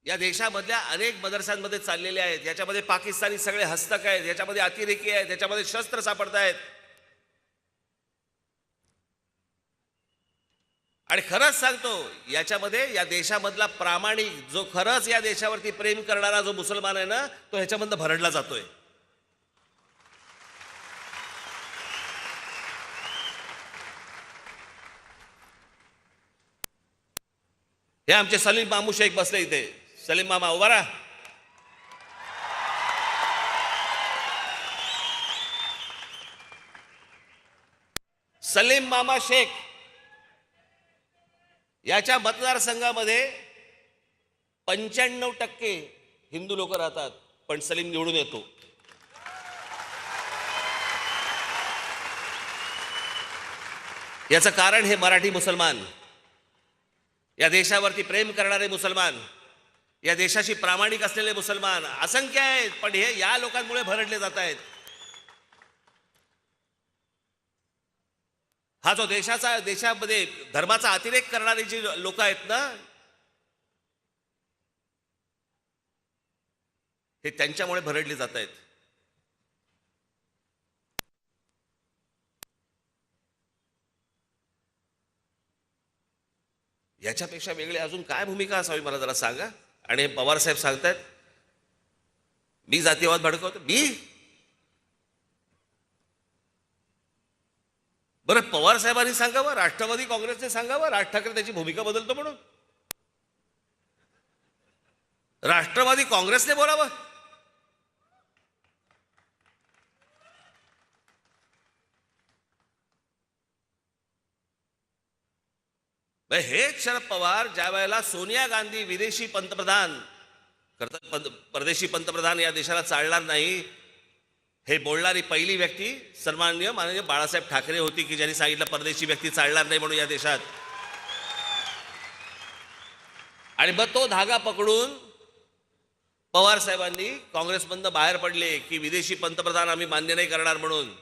या देशामधल्या अनेक मदरसांमध्ये चाललेले आहेत. याच्यामध्ये पाकिस्तानी सगळे हस्तक आहेत, याच्यामध्ये अतिरेकी आहेत, याच्यामध्ये शस्त्र सापडत आहेत. आणि खरंच सांगतो, याच्यामध्ये या देशामधला प्रामाणिक जो खरंच या देशावरती प्रेम करणारा जो मुसलमान आहे ना, तो ह्याच्यामधनं भरडला जातोय. हे आमचे सलीम मामू शेख बसले इथे. सलीम मामा उभा राहा. सलीम मामा शेख याच्या मतदारसंघामध्ये 95% हिंदू लोक राहतात, पण सलीम निवडून येतो. याचं कारण हे मराठी मुसलमान, या देशावरती प्रेम करणारे मुसलमान, या देशाशी प्रामाणिक असलेले मुसलमान असंख्य आहेत, पण हे या लोकांमुळे भरडले जात आहेत. हा जो देशामध्ये धर्माचा अतिरेक करणारी जी लोक आहेत ना, हे त्यांच्यामुळे भरडली जात आहेत. याच्यापेक्षा वेगळी अजून काय भूमिका असावी मला जरा सांगा. आणि पवार साहेब सांगतायत मी जातीयवाद भडकवतो. बरं, पवार साहेबांनी सांगावं, राष्ट्रवादी काँग्रेसने सांगावं राज ठाकरे त्याची भूमिका बदलतो म्हणून. राष्ट्रवादी काँग्रेसने बोलावं. हेच शरद पवार ज्या वेळेला सोनिया गांधी विदेशी पंतप्रधान करतात, परदेशी पंतप्रधान या देशाला चालणार नाही, हे बोलणारी पहिली व्यक्ती सन्माननीय माननीय बाळासाहेब ठाकरे होती, की ज्यांनी सांगितलं परदेशी व्यक्ती चालणार नाही म्हणून या देशात. आणि मग तो धागा पकडून पवार साहेबांनी काँग्रेसमधनं बाहेर पडले की विदेशी पंतप्रधान आम्ही मान्य नाही करणार म्हणून.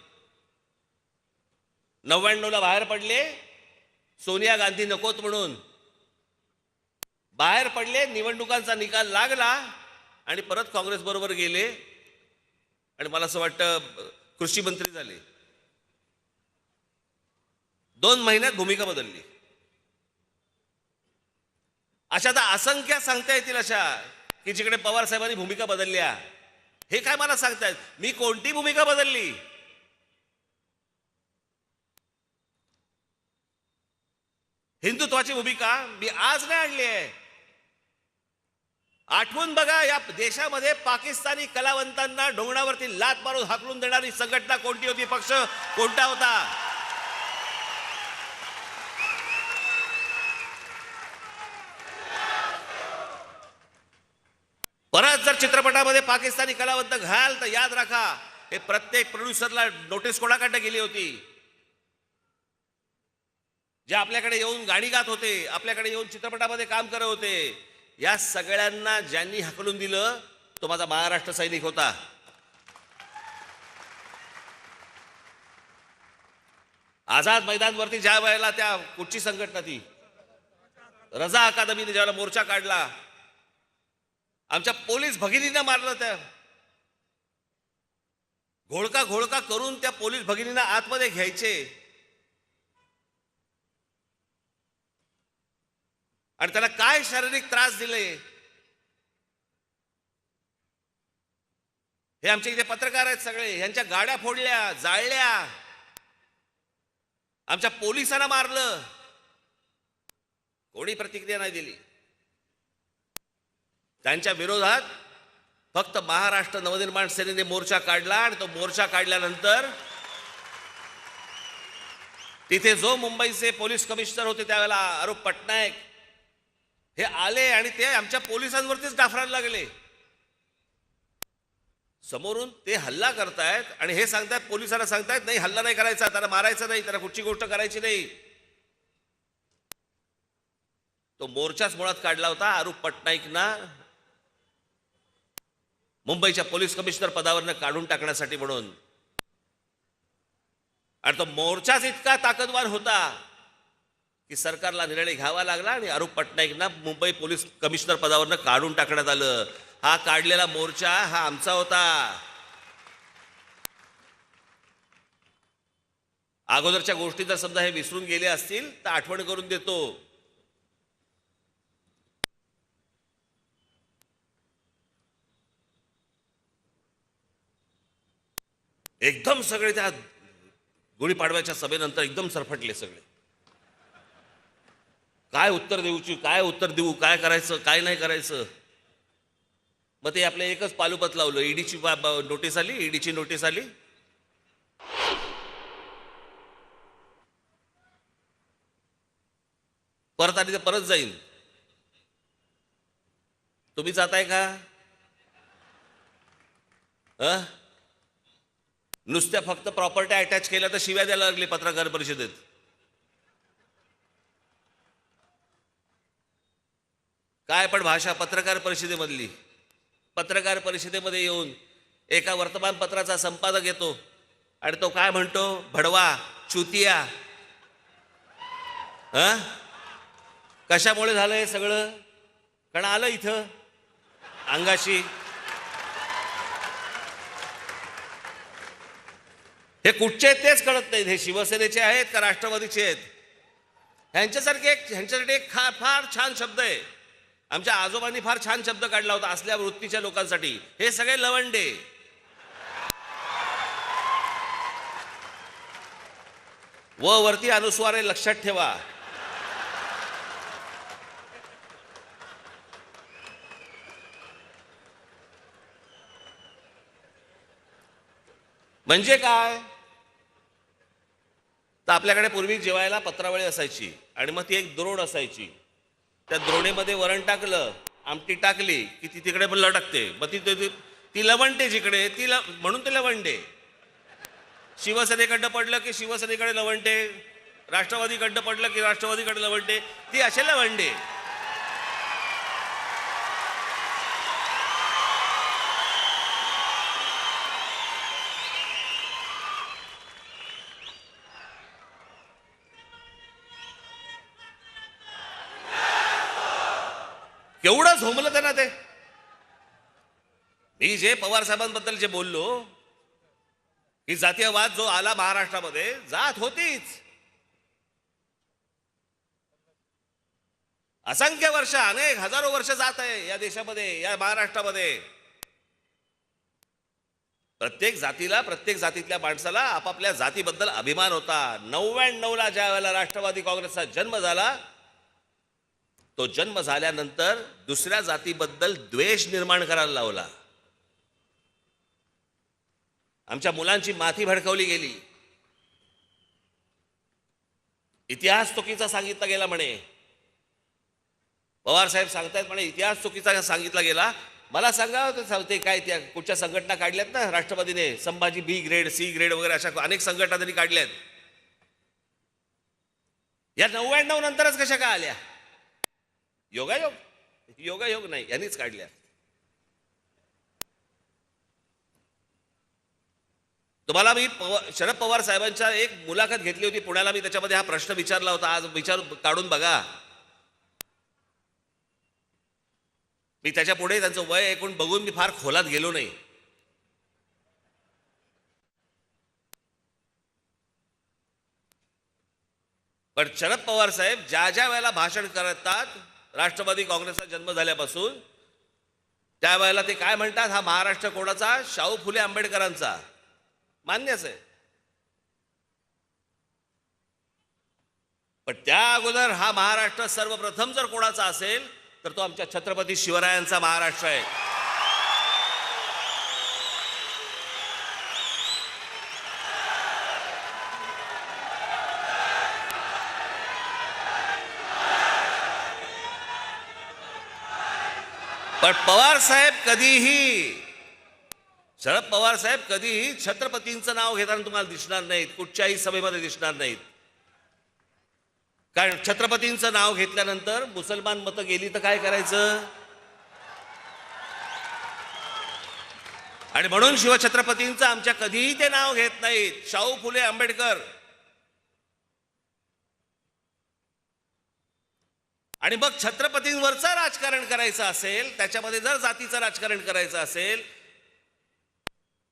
99ला बाहेर पडले, सोनिया गांधी नकोत म्हणून बाहेर पडले. निवडणुकांचा निकाल लागला आणि परत काँग्रेस बरोबर गेले आणि मला असं वाटतं कृषी मंत्री झाले. 2 महिन्यात भूमिका बदलली. अशा तर असंख्य सांगता येतील अशा की जिकडे पवार साहेबांनी भूमिका बदलल्या. हे काय मला सांगतायत मी कोणती भूमिका बदलली? हिंदुत्वाची भूमिका मी आज नाही आणली आहे. आठवून बघा, या देशामध्ये पाकिस्तानी कलावंतांना ढोंगणावरती लात मारून हाकलून देणारी संघटना कोणती होती, पक्ष कोणता होता? परत जर चित्रपटामध्ये पाकिस्तानी कलावंत घाल तर याद राखा, हे प्रत्येक प्रोड्युसरला नोटीस कोणाकडे गेली होती? जे आपल्याकडे येऊन गाणी गात होते, आपल्याकडे येऊन चित्रपटामध्ये काम करत होते, या सगळ्यांना ज्यांनी हाकलून दिलं तो माझा महाराष्ट्र सैनिक होता. आझाद मैदानवरती ज्या वेळेला त्या कुठची संघटना ती रजा अकादमीने ज्यावेळेला मोर्चा काढला, आमच्या पोलीस भगिनींना मारलं. त्या घोळका करून त्या पोलीस भगिनींना आतमध्ये घ्यायचे आणि त्याला काय शारीरिक त्रास दिले हे आमचे इथे पत्रकार आहेत सगळे, यांच्या गाड्या फोडल्या, जाळल्या, आमच्या पोलिसांना मारलं, कोणी प्रतिक्रिया नाही दिली. त्यांच्या विरोधात फक्त महाराष्ट्र नवनिर्माण सेनेने मोर्चा काढला आणि तो मोर्चा काढल्यानंतर तिथे जो मुंबईचे पोलीस कमिशनर होते त्यावेळेला आरोप पटनायक हे आले आणि ते आमच्या पोलिसांवरतीच डाफरायला लागले. समोरून ते हल्ला करतायत आणि हे सांगतायत, पोलिसांना सांगतायत नाही हल्ला नाही करायचा, त्याला मारायचं नाही, त्याला कुठची गोष्ट करायची नाही. तो मोर्चाच मुळात काढला होता अरूप पटनाईकना मुंबईच्या पोलीस कमिशनर पदावरनं काढून टाकण्यासाठी म्हणून. आणि तो मोर्चाच इतका ताकदवार होता की सरकारला निर्णय घ्यावा लागला आणि अरूप पटनाईकना मुंबई पोलीस कमिशनर पदावरनं काढून टाकण्यात आलं. हा काढलेला मोर्चा हा आमचा होता. अगोदरच्या गोष्टी जर समजा हे विसरून गेले असतील तर आठवण करून देतो. एकदम सगळे त्या गुढीपाडव्याच्या सभेनंतर एकदम सरफटले सगळे. काय उत्तर देऊ, काय करायचं, काय नाही करायचं. मग ते आपलं एकच पालुपत लावलं. ईडीची नोटीस आली. परत आली तर परत जाईल. तुम्ही जाताय का? नुसत्या फक्त प्रॉपर्टी अटॅच केल्या तर शिव्या द्यायला लागले पत्रकार परिषदेत. काय पण भाषा पत्रकार परिषदेमधली. पत्रकार परिषदेमध्ये येऊन एका वर्तमानपत्राचा संपादक येतो आणि तो काय म्हणतो, भडवा, चुतिया. कशामुळे झालं हे सगळं? कारण आलं इथं अंगाशी. हे कुठचे आहेत तेच कळत नाहीत. हे शिवसेनेचे आहेत का राष्ट्रवादीचे आहेत? ह्यांच्यासाठी एक फार छान शब्द आहे. आमच्या आजोबांनी फार छान शब्द काढला होता असल्या वृत्तीच्या लोकांसाठी. हे सगळे लवंडे. वरती अनुस्वार आहे, लक्षात ठेवा. म्हणजे काय? तर आपल्याकडे पूर्वी जेवायला पत्रावळी असायची आणि मग ती एक द्रोण असायची. त्या द्रोणीमध्ये वरण टाकलं, आमटी टाकली की ती तिकडे पण लटकते. मग ती लवंडे जिकडे म्हणून ते लवंडे. शिवसेनेकडनं पडलं की शिवसेनेकडे लवंडे, राष्ट्रवादीकडनं पडलं की राष्ट्रवादीकडे लवंडे. ती असे लवंडे. केवढं झोंबलं त्यांना ते. मी जे पवार साहेबांबद्दल जे बोललो की जातीयवाद जो आला महाराष्ट्रामध्ये, जात होतीच. असंख्य वर्ष, अनेक हजारो वर्ष जात आहे या देशामध्ये, या महाराष्ट्रामध्ये. प्रत्येक जातीतल्या माणसाला आपापल्या जातीबद्दल अभिमान होता. 99ला ज्या वेळेला राष्ट्रवादी काँग्रेसचा जन्म झाला, तो जन्म झाल्यानंतर दुसऱ्या जातीबद्दल द्वेष निर्माण करायला लावला. आमच्या मुलांची माथी भडकवली गेली. इतिहास चुकीचा सांगितला गेला म्हणे. पवार साहेब सांगतायत म्हणे इतिहास चुकीचा सांगितला गेला. मला सांगा ते काय त्या कुठच्या संघटना काढल्यात ना राष्ट्रवादीने, संभाजी बी ग्रेड, सी ग्रेड वगैरे अशा अनेक संघटना त्यांनी काढल्यात. या 99 नंतरच कशा काय आल्या? योगायोग नाही, यांनीच काढल्या. तुम्हाला मी शरद पवार साहेबांच्या एक मुलाखत घेतली होती पुण्याला. मी त्याच्यामध्ये हा प्रश्न विचारला होता. आज काढून बघा. मी त्याच्या पुढे त्यांचं वय ऐकून बघून मी फार खोलात गेलो नाही. पण शरद पवार साहेब ज्या वेळेला भाषण करतात राष्ट्रवादी काँग्रेसचा जन्म झाल्यापासून, त्यावेळेला ते काय म्हणतात, हा महाराष्ट्र कोणाचा? शाहू फुले आंबेडकरांचा. मान्यच आहे. पण त्या अगोदर हा महाराष्ट्र सर्वप्रथम जर कोणाचा असेल तर तो आमच्या छत्रपती शिवरायांचा महाराष्ट्र आहे. पण शरद पवार साहेब कधीही छत्रपतींचं नाव घेताना तुम्हाला दिसणार नाहीत, कुठच्याही सभेमध्ये दिसणार नाहीत. कारण छत्रपतींचं नाव घेतल्यानंतर मुसलमान मतं गेली तर काय करायचं? आणि म्हणून शिवछत्रपतींचं आमच्या कधीही ते नाव घेत नाहीत. शाहू फुले आंबेडकर आणि मग छत्रपतींवरचं राजकारण करायचं असेल, त्याच्यामध्ये जर जातीचं राजकारण करायचं असेल,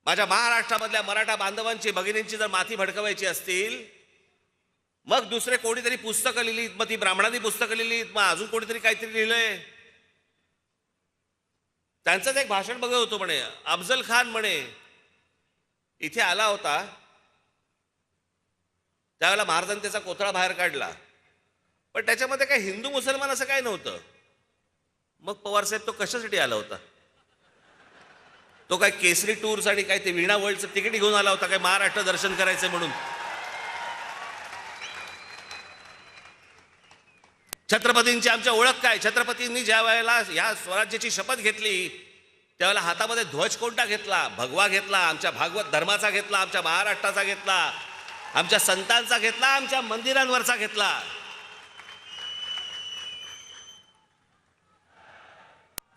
माझ्या महाराष्ट्रामधल्या मराठा बांधवांची भगिनींची जर माथी भडकवायची असतील, मग दुसरे कोणीतरी पुस्तकं लिहिलीत, मग ती ब्राह्मणांनी पुस्तकं लिहिलीत, मग अजून कोणीतरी काहीतरी लिहिलंय. त्यांचंच एक भाषण बघत होतो म्हणे, अफजल खान म्हणे इथे आला होता, त्यावेळेला महाराजांनी त्याचा कोथळा बाहेर काढला, पण त्याच्यामध्ये काही हिंदू मुसलमान असं काही नव्हतं. मग पवारसाहेब तो कशासाठी आला होता? तो काय केसरी टूर्स आणि काय ते वीणा वर्ल्डचं तिकीट घेऊन आला होता काय महाराष्ट्र दर्शन करायचं म्हणून? छत्रपतींची आमच्या ओळख काय? छत्रपतींनी ज्या वेळेला या स्वराज्याची शपथ घेतली त्यावेळेला हातामध्ये ध्वज कोणता घेतला? भगवा घेतला, आमच्या भागवत धर्माचा घेतला, आमच्या महाराष्ट्राचा घेतला, आमच्या संतांचा घेतला, आमच्या मंदिरांवरचा घेतला.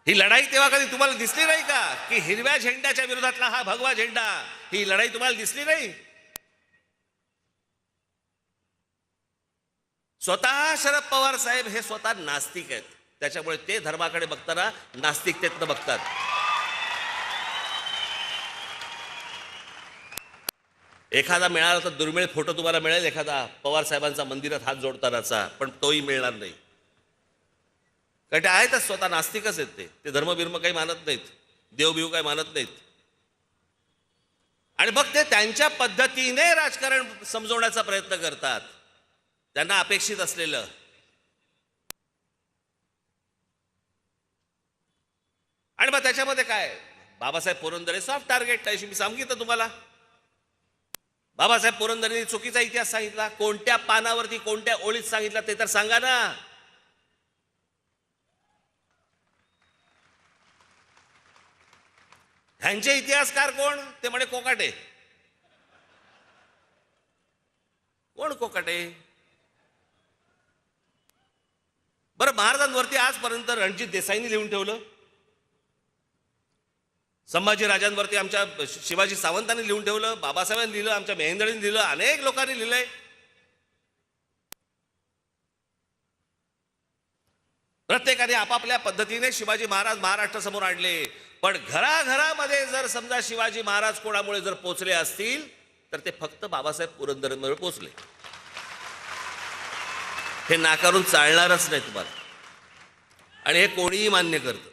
ही लढाई तेव्हा कधी तुम्हाला दिसली नाही का की हिरव्या झेंड्याच्या विरोधातला हा भगवा झेंडा, ही लढाई तुम्हाला दिसली नाही? स्वतः शरद पवार साहेब हे स्वतः नास्तिक आहेत, त्याच्यामुळे ते धर्माकडे बघताना नास्तिकतेतनं बघतात. एखादा मिळाला तर दुर्मिळ फोटो तुम्हाला मिळेल, एखादा पवार साहेबांचा मंदिरात हात जोडतानाचा, पण तोही मिळणार नाही. कारण ते आहेतच स्वतः नास्तिकच आहेत. ते धर्मबिर्म काही मानत नाहीत, देवबिव काही मानत नाहीत. आणि मग ते त्यांच्या पद्धतीने राजकारण समजवण्याचा प्रयत्न करतात, त्यांना अपेक्षित असलेलं. आणि मग त्याच्यामध्ये काय, बाबासाहेब पुरंदरे सॉफ्ट टार्गेट आहे. मी सांगितलं तुम्हाला, बाबासाहेब पुरंदरेंनी चुकीचा इतिहास सांगितला. कोणत्या पानावरती कोणत्या ओळीत सांगितला ते तर सांगा ना. ह्यांचे इतिहासकार कोण? ते म्हणे कोकाटे. कोण कोकाटे? बरं, महाराजांवरती आजपर्यंत रणजित देसाईंनी लिहून ठेवलं, संभाजी राजांवरती आमच्या शिवाजी सावंतांनी लिहून ठेवलं, बाबासाहेबांनी लिहिलं, आमच्या मेहेंदळींनी लिहिलं, अनेक लोकांनी लिहिलंय. प्रत्येकाने आपापल्या पद्धतीने शिवाजी महाराज महाराष्ट्रासमोर आणले. पण घराघरामध्ये जर समजा शिवाजी महाराज कोणामुळे जर पोचले असतील तर ते फक्त बाबासाहेब पुरंदरेंमुळे पोचले. हे नाकारून चालणारच नाही तुम्हाला, आणि हे कोणीही मान्य करतं.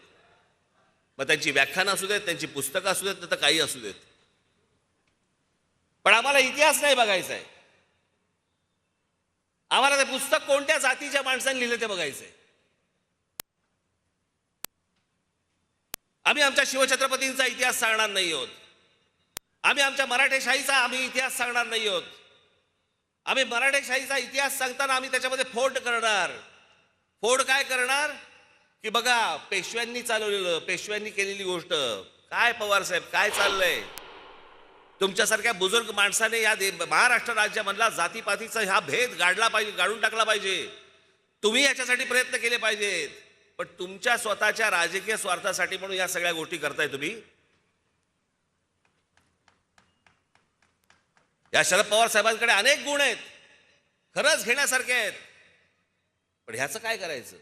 मग त्यांची व्याख्यानं असू देत, त्यांची पुस्तकं असू देत, तर काही असू देत, पण आम्हाला इतिहास नाही बघायचा आहे. आम्हाला ते पुस्तक कोणत्या जातीच्या माणसांनी लिहिलं ते बघायचंय. आम्ही आमच्या शिवछत्रपतींचा इतिहास सांगणार नाही आहोत, आम्ही आमच्या मराठेशाहीचा इतिहास सांगणार नाही आहोत. आम्ही मराठेशाहीचा इतिहास सांगताना आम्ही त्याच्यामध्ये फोड करणार. फोड काय करणार की बघा पेशव्यांनी चालवलेलं, पेशव्यांनी केलेली गोष्ट काय, पवार साहेब काय चाललंय? तुमच्यासारख्या बुजुर्ग माणसाने या महाराष्ट्र राज्यामधला जातीपातीचा हा भेद गाडला पाहिजे, गाडून टाकला पाहिजे. तुम्ही याच्यासाठी प्रयत्न केले पाहिजेत, पण तुमच्या स्वतःच्या राजकीय स्वार्थासाठी म्हणून या सगळ्या गोष्टी करताय तुम्ही. या शरद पवार साहेबांकडे अनेक गुण आहेत, खरंच घेण्यासारखे आहेत, पण ह्याचं काय करायचं?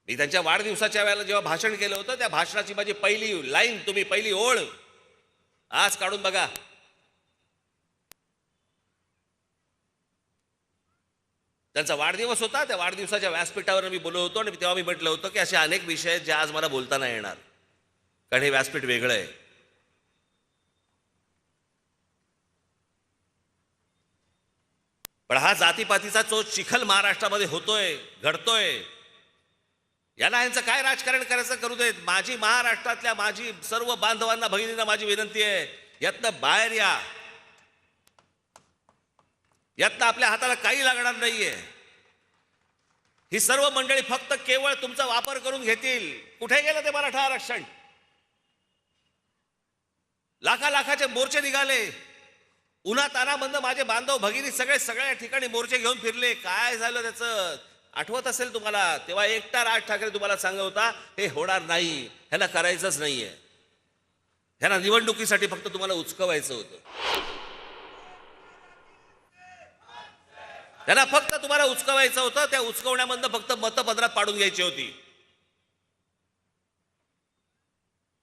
मी त्यांच्या वाढदिवसाच्या वेळेला जेव्हा भाषण केलं होतं, त्या भाषणाची माझी पहिली लाईन, तुम्ही पहिली ओळ आज काढून बघा. त्यांचा वाढदिवस होता, त्या वाढदिवसाच्या व्यासपीठावर मी बोललो होतो, आणि तेव्हा मी म्हटलं होतं की असे अनेक विषय आहेत जे आज मला बोलता नाही येणार, कारण हे व्यासपीठ वेगळं आहे. पण हा जातीपातीचा जो चिखल महाराष्ट्रामध्ये होतोय, घडतोय, याला यांचं काय राजकारण करायचं करू देत. माझी महाराष्ट्रातल्या माझी सर्व बांधवांना, भगिनींना माझी विनंती आहे, यातनं बाहेर या. यातनं आपल्या हाताला काही लागणार नाहीये. ही सर्व मंडळी फक्त केवळ तुमचा वापर करून घेतील. कुठे गेलं ते मराठा आरक्षण? लाखाचे मोर्चे निघाले, उन्हात तानामधनं माझे बांधव भगिनी सगळ्या ठिकाणी मोर्चे घेऊन फिरले. काय झालं त्याचं आठवत असेल तुम्हाला? तेव्हा एकटा राज ठाकरे तुम्हाला सांगत होता हे होणार नाही, ह्याला करायचंच नाहीये, ह्याला निवडणुकीसाठी फक्त तुम्हाला उचकवायचं होतं. त्यांना फक्त तुम्हाला उचकवायचं होतं, त्या उचकवण्यामधनं फक्त मतपत्रात पाडून घ्यायची होती.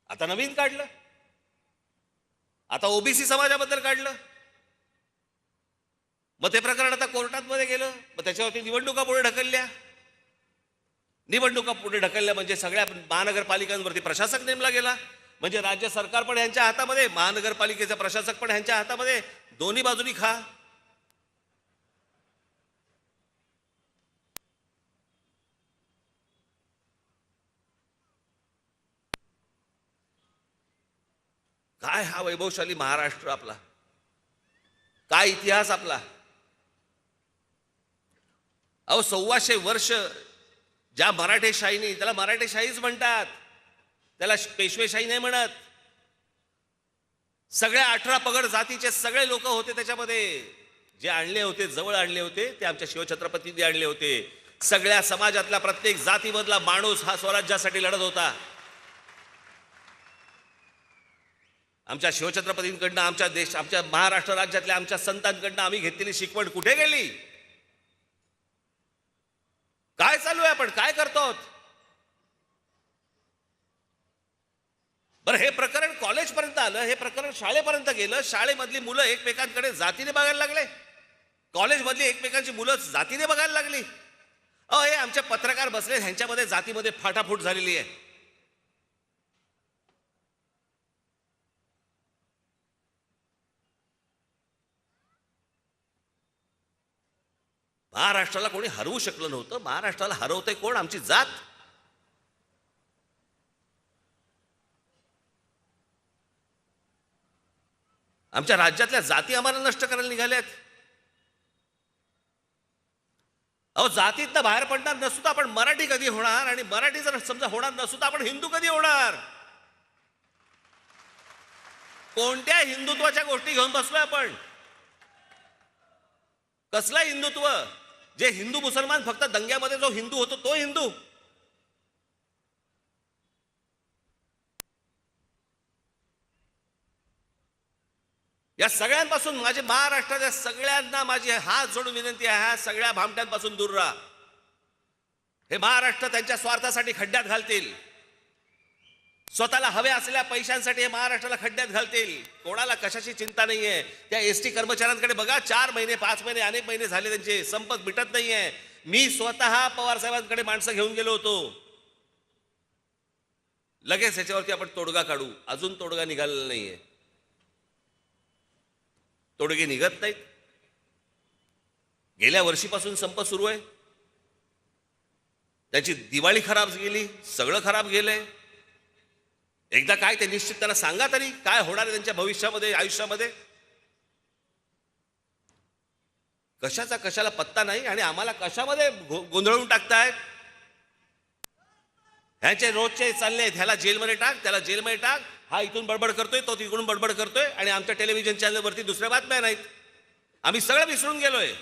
आता नवीन काढलं, आता ओबीसी समाजाबद्दल काढलं, मग ते प्रकरण आता कोर्टात मध्ये गेलं, मग त्याच्यावरती निवडणुका पुढे ढकलल्या. निवडणुका पुढे ढकलल्या म्हणजे सगळ्या महानगरपालिकांवरती प्रशासक नेमला गेला, म्हणजे राज्य सरकार पण यांच्या हातामध्ये, महानगरपालिकेचा प्रशासक पण यांच्या हातामध्ये, दोन्ही बाजूनी खा. काय हा वैभवशाली महाराष्ट्र आपला, काय इतिहास आपला. अहो 125 वर्ष ज्या मराठेशाहीने, त्याला मराठेशाहीच म्हणतात, त्याला पेशवेशाही नाही म्हणत. सगळ्या 18 पगड जातीचे सगळे लोक होते त्याच्यामध्ये, जे आणले होते, जवळ आणले होते, ते आमच्या शिवछत्रपतींनी आणले होते. सगळ्या समाजातला प्रत्येक जातीमधला माणूस हा स्वराज्यासाठी लढत होता. आमच्या शिवछत्रपतींकडनं, आमच्या महाराष्ट्र राज्यातल्या आमच्या संतांकडनं आम्ही घेतलेली शिकवण कुठे गेली? काय चालू आहे, आपण काय करतो? बरं, हे प्रकरण कॉलेजपर्यंत आलं, हे प्रकरण शाळेपर्यंत गेलं, शाळेमधली मुलं एकमेकांकडे जातीने बघायला लागले, कॉलेजमधली एकमेकांची मुलं जातीने बघायला लागली. हे आमचे पत्रकार बसले, ह्यांच्यामध्ये जातीमध्ये फाटाफूट झालेली आहे. महाराष्ट्राला कोणी हरवू शकलं नव्हतं. महाराष्ट्राला हरवतंय कोण? आमची जात. आमच्या राज्यातल्या जाती आम्हाला नष्ट करायला निघाल्यात. अहो, जातीतनं बाहेर पडणार नसू तर आपण मराठी कधी होणार? आणि मराठी जर समजा होणार नसू तर आपण हिंदू कधी होणार? कोणत्या हिंदुत्वाच्या गोष्टी घेऊन बसलोय आपण? कसला हिंदुत्व? जे हिंदू मुसलमान फक्त दंग्यामध्ये जो हिंदू होतो तो हिंदू? या सगळ्यांपासून माझे महाराष्ट्राच्या सगळ्यांना माझी हात जोडून विनंती आहे, ह्या सगळ्या भामट्यांपासून दूर राहा. हे महाराष्ट्र त्यांच्या स्वार्थासाठी खड्ड्यात घालतील. स्वतःला हवे असलेल्या पैशांसाठी हे महाराष्ट्राला खड्ड्यात घालतील. कोणाला कशाची चिंता नाहीये. त्या एसटी कर्मचाऱ्यांकडे बघा, 4 महिने 5 महिने अनेक महिने झाले त्यांचे संपत मिटत नाहीये. मी स्वतः पवार साहेबांकडे माणसं घेऊन गेलो होतो. लगेच ह्याच्यावरती आपण तोडगा काढू. अजून तोडगा निघालेला नाहीये. तोडगे निघत नाहीत. गेल्या वर्षीपासून संप सुरू आहे. त्यांची दिवाळी खराब गेली, सगळं खराब गेलंय. एकदा काय ते निश्चित त्यांना सांगा तरी, काय होणार आहे त्यांच्या भविष्यामध्ये, आयुष्यामध्ये. कशाचा कशाला पत्ता नाही आणि आम्हाला कशामध्ये गोंधळून टाकतायत. ह्याचे रोजचे चालले आहेत, ह्याला जेलमध्ये टाक, त्याला जेलमध्ये टाक, हा इथून बडबड करतोय, तो तिकडून बडबड करतोय, आणि आमच्या टेलिव्हिजन चॅनलवरती दुसऱ्या बातम्या नाहीत. आम्ही सगळं विसरून गेलोय.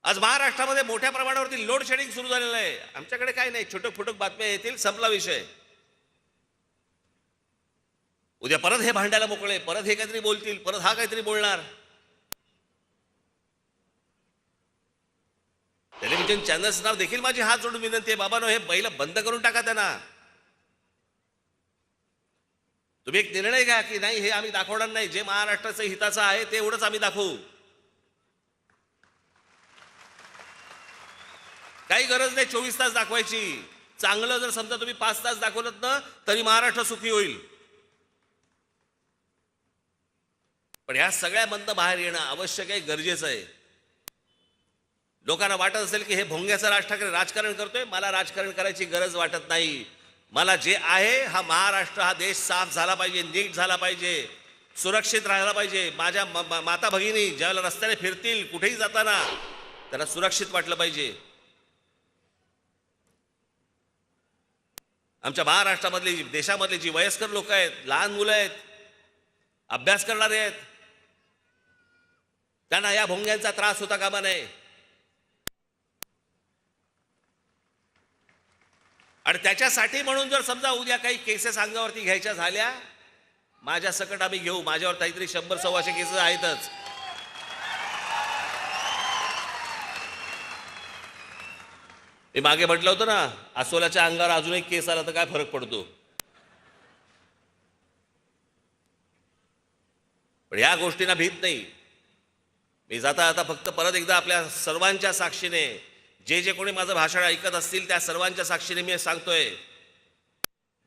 आज महाराष्ट्रामध्ये मोठ्या प्रमाणावरती लोड शेडिंग सुरू झालेलं आहे. आमच्याकडे काय नाही, छोटक फोटक बातम्या येतील, संपला विषय. उद्या परत हे भांडायला मोकळे, परत हे काहीतरी बोलतील, परत हा काहीतरी बोलणार. टेलिव्हिजन चॅनल्स नाव देखील माझी हात जोडून विनंती आहे, बाबांनो, हे बैल बंद करून टाका त्यांना. तुम्ही एक निर्णय घ्या की नाही, हे आम्ही दाखवणार नाही. जे महाराष्ट्राचं हिताचं आहे ते एवढंच आम्ही दाखवू. काही गरज नाही 24 तास दाखवायची. चांगलं जर समजा तुम्ही 5 तास दाखवलं ना तरी महाराष्ट्र सुखी होईल. पण ह्या सगळ्यामधनं बाहेर येणं आवश्यक आहे, गरजेचं आहे. लोकांना वाटत असेल की हे भोंग्याचं राज ठाकरे राजकारण करतोय. मला राजकारण करायची गरज वाटत नाही. मला जे आहे, हा महाराष्ट्र, हा देश साफ झाला पाहिजे, नीट झाला पाहिजे, सुरक्षित राहायला पाहिजे. माझ्या माता भगिनी ज्यावेळेला रस्त्याने फिरतील, कुठेही जाताना त्यांना सुरक्षित वाटलं पाहिजे. आमच्या महाराष्ट्रामधली, देशामधली जी वयस्कर लोक आहेत, लहान मुलं आहेत, अभ्यास करणारे आहेत, त्यांना या भोंग्यांचा त्रास होता कामा नये. आणि त्याच्यासाठी म्हणून जर समजा उद्या काही केसेस अंगावरती घ्यायच्या झाल्या, माझ्या सकट आम्ही घेऊ. माझ्यावर काहीतरी 100-125 केसेस आहेतच. मी मागे म्हटलं होतं ना, अस्वलाच्या अंगावर अजून एक केस आला तर काय फरक पडतो. पण या गोष्टींना भीत नाही. मी जाता जाता फक्त परत एकदा आपल्या सर्वांच्या साक्षीने, जे कोणी माझं भाषण ऐकत असतील त्या सर्वांच्या साक्षीने मी सांगतोय,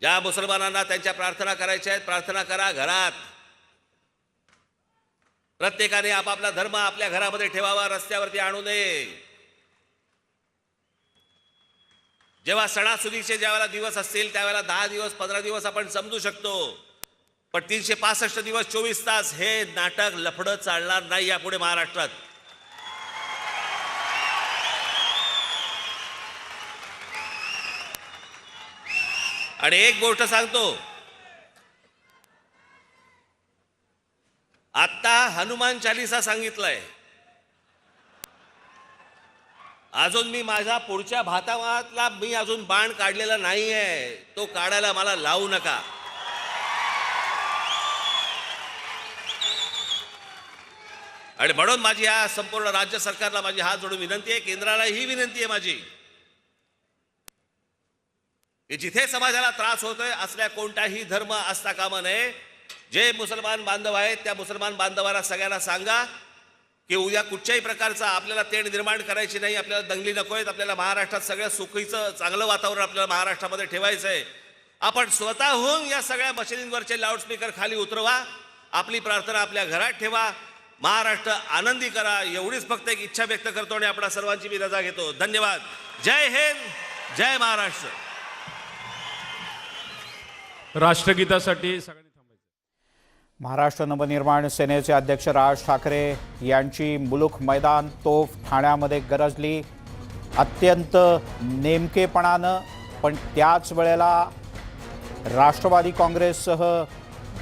ज्या मुसलमानांना त्यांच्या प्रार्थना करायच्या आहेत, प्रार्थना करा घरात. प्रत्येकाने आपापला धर्म आपल्या घरामध्ये ठेवावा, रस्त्यावरती आणू नये. जेव्हा सणासुदीचे ज्यावेळेला दिवस असतील त्यावेळेला 10 दिवस 15 दिवस आपण समजू शकतो, पण 365 दिवस 24 तास हे नाटक लफडं चालणार नाही यापुढे महाराष्ट्रात. आणि एक गोष्ट सांगतो, आता हनुमान चालीसा सांगितलंय, अजून मी माझ्या पुढच्या भातावातला मी अजून बाण काढलेला नाहीये, तो काढायला मला लावू नका. आणि म्हणून माझी या संपूर्ण राज्य सरकारला माझी हात जोडून विनंती आहे, केंद्राला ही विनंती आहे माझी, की जिथे समाजाला त्रास होतोय असल्या कोणताही धर्म असता कामा नये. जे मुसलमान बांधव आहेत त्या मुसलमान बांधवांना सगळ्यांना सांगा की उद्या कुठच्याही प्रकारचा आपल्याला तेढ निर्माण करायची नाही, आपल्याला दंगली नकोयत, आपल्याला महाराष्ट्रात सगळ्या सुखीचं चांगलं वातावरण आपल्याला महाराष्ट्रामध्ये ठेवायचं आहे. आपण स्वतःहून या सगळ्या मशिदींवरचे लाऊडस्पीकर खाली उतरवा, आपली प्रार्थना आपल्या घरात ठेवा, महाराष्ट्र आनंदी करा. एवढीच फक्त एक इच्छा व्यक्त करतो आणि आपल्या सर्वांची मी रजा घेतो. धन्यवाद. जय हिंद, जय महाराष्ट्र. राष्ट्रगीतासाठी सगळ्यांनी थांबायचं. महाराष्ट्र नवनिर्माण सेनेचे अध्यक्ष राज ठाकरे यांची मुलुख मैदान तोफ ठाण्यामध्ये गरजली, अत्यंत नेमकेपणानं, पण त्याच वेळेला राष्ट्रवादी काँग्रेससह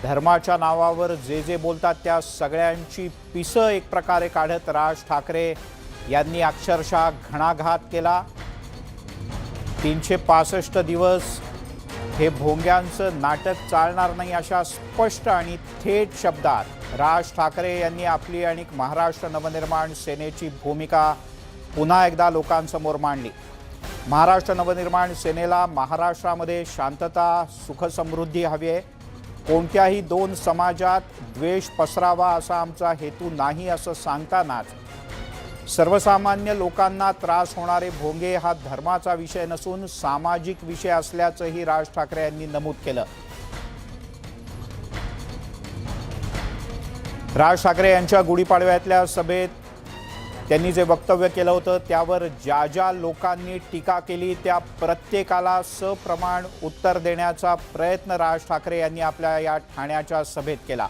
धर्माच्या नावावर जे बोलतात त्या सगळ्यांची पिसं एक प्रकारे काढत राज ठाकरे यांनी अक्षरशः घणाघात केला. 365 दिवस हे भोंग्यांचं नाटक चालणार नाही अशा स्पष्ट आणि थेट शब्दात राज ठाकरे यांनी आपली आणि महाराष्ट्र नवनिर्माण सेनेची भूमिका पुन्हा एकदा लोकांसमोर मांडली. महाराष्ट्र नवनिर्माण सेनेला महाराष्ट्रामध्ये शांतता, सुखसमृद्धी हवी आहे. कोणत्याही दोन समाजात द्वेष पसरावा असा आमचा हेतू नाही असं सांगतानाच सर्वसामान्य लोकांना त्रास होणारे भोंगे हा धर्माचा विषय नसून सामाजिक विषय असल्याचंही राज ठाकरे यांनी नमूद केलं. राज ठाकरे यांच्या गुढीपाडव्यातल्या सभेत त्यांनी जे वक्तव्य केलं होतं त्यावर ज्या लोकांनी टीका केली त्या प्रत्येकाला सप्रमाण उत्तर देण्याचा प्रयत्न राज ठाकरे यांनी आपल्या या ठाण्याच्या सभेत केला.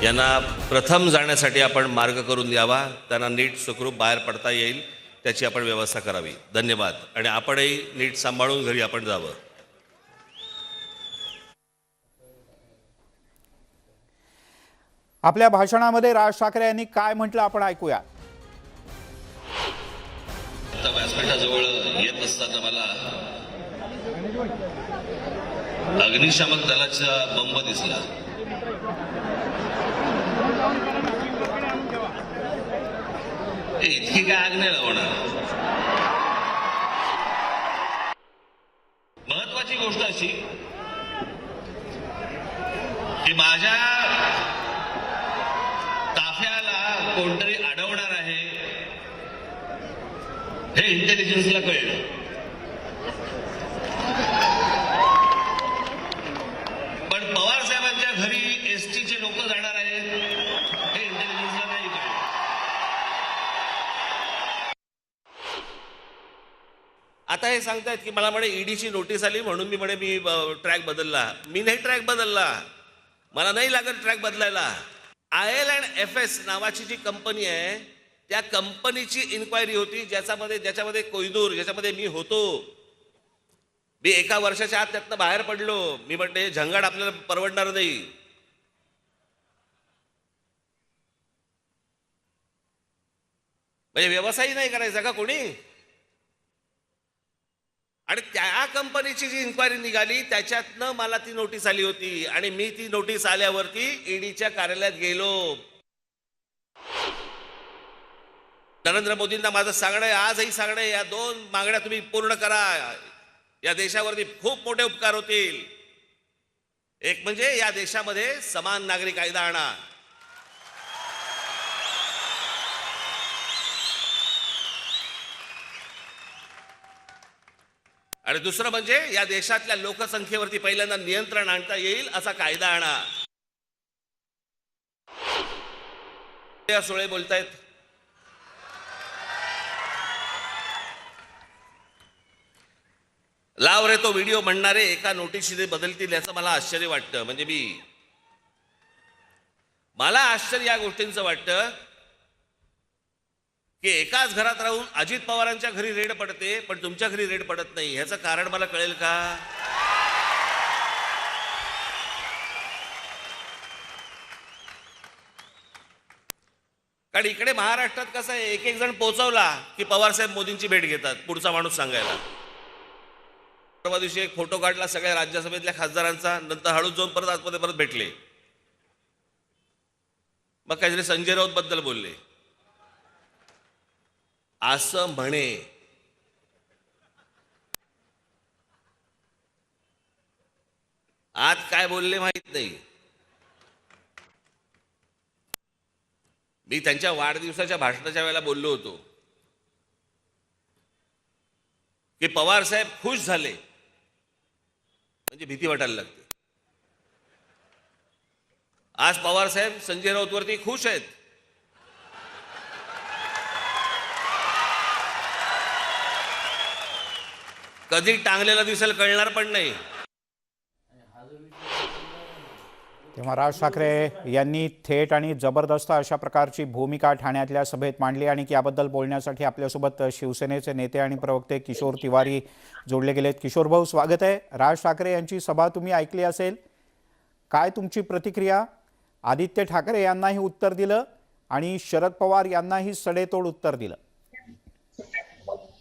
यांना प्रथम जाण्यासाठी आपण मार्ग करून द्यावा, त्यांना नीट सुखरूप बाहेर पडता येईल त्याची आपण व्यवस्था करावी. धन्यवाद. आणि आपणही नीट सांभाळून घरी आपण जावं. आपल्या भाषणामध्ये राज ठाकरे यांनी काय म्हटलं आपण ऐकूया. व्यासपीठाजवळ येत असताना मला अग्निशामक दलाचा बंब दिसला. इतकी काय आग नाही लावणार. महत्वाची गोष्ट अशी की माझ्या ताफ्याला कोणतरी अडवणार आहे हे इंटेलिजन्सला कळलं. पण पवार साहेबांच्या घरी एसटीचे लोक जाणार आहेत हे इंटेलिजन्सला नाही कळलं. आता हे सांगतायत की मला म्हणे ईडीची नोटीस आली म्हणून मी ट्रॅक बदलला. मी नाही ट्रॅक बदलला, मला नाही लागत ट्रॅक बदलायला. IL&FS नावाची जी कंपनी आहे त्या कंपनीची इन्क्वायरी होती ज्याच्यामध्ये कोहिनूर, ज्याच्यामध्ये मी होतो. मी 1 वर्षाच्या आत त्यातनं बाहेर पडलो. मी म्हटलं हे झंगाट आपल्याला परवडणार नाही. म्हणजे व्यवसाय नाही करायचा का कोणी? आणि त्या कंपनीची जी इन्क्वायरी निघाली त्याच्यातनं मला ती नोटीस आली होती आणि मी ती नोटीस आल्यावरती ईडीच्या कार्यालयात गेलो. नरेंद्र मोदींना माझं सांगणं आहे, आजही सांगणं आहे, या 2 मागण्या तुम्ही पूर्ण करा. या देशावरती खूप मोठे उपकार होतील. एक म्हणजे या देशामध्ये समान नागरी कायदा आणा. आणि दुसरं म्हणजे या देशातल्या लोकसंख्येवरती पहिल्यांदा नियंत्रण आणता येईल असा कायदा आणा. सोळे बोलतायत. लाव रे तो व्हिडिओ म्हणणारे एका नोटीशीने बदलतील याचं मला आश्चर्य वाटतं. म्हणजे मला आश्चर्य या गोष्टींचं वाटतं की एकाच घरात राहून अजित पवारांच्या घरी रेड पडते पण तुमच्या घरी रेड पडत नाही. ह्याचं कारण मला कळेल का? कारण इकडे महाराष्ट्रात कसं आहे, एक एक जण पोहोचवला की पवारसाहेब मोदींची भेट घेतात पुढचा माणूस सांगायला. परवा दिवशी एक फोटो काढला सगळ्या राज्यसभेतल्या खासदारांचा, नंतर हळूच जाऊन परत आतमध्ये परत भेटले. मग काहीतरी संजय राऊत बद्दल बोलले. असं म्हणे आज काय बोलले माहित नाही. मी त्यांच्या वाढदिवसाच्या भाषणाच्या वेळेला बोललो होतो की पवार साहेब खुश झाले म्हणजे भीती वाटायला लागते. आज पवार साहेब संजय राऊत वरती खुश आहेत. कधी टांगलेला दिसेल कळणार पण नाही. तेव्हा राज ठाकरे यांनी थेट आणि जबरदस्त अशा प्रकारची भूमिका ठाण्यातल्या सभेत मांडली आणि याबद्दल बोलण्यासाठी आपल्यासोबत शिवसेनेचे नेते आणि प्रवक्ते किशोर तिवारी जोडले गेलेत. किशोर भाऊ, स्वागत आहे. राज ठाकरे यांची सभा तुम्ही ऐकली असेल, काय तुमची प्रतिक्रिया? आदित्य ठाकरे यांनाही उत्तर दिलं आणि शरद पवार यांनाही सडेतोड उत्तर दिलं.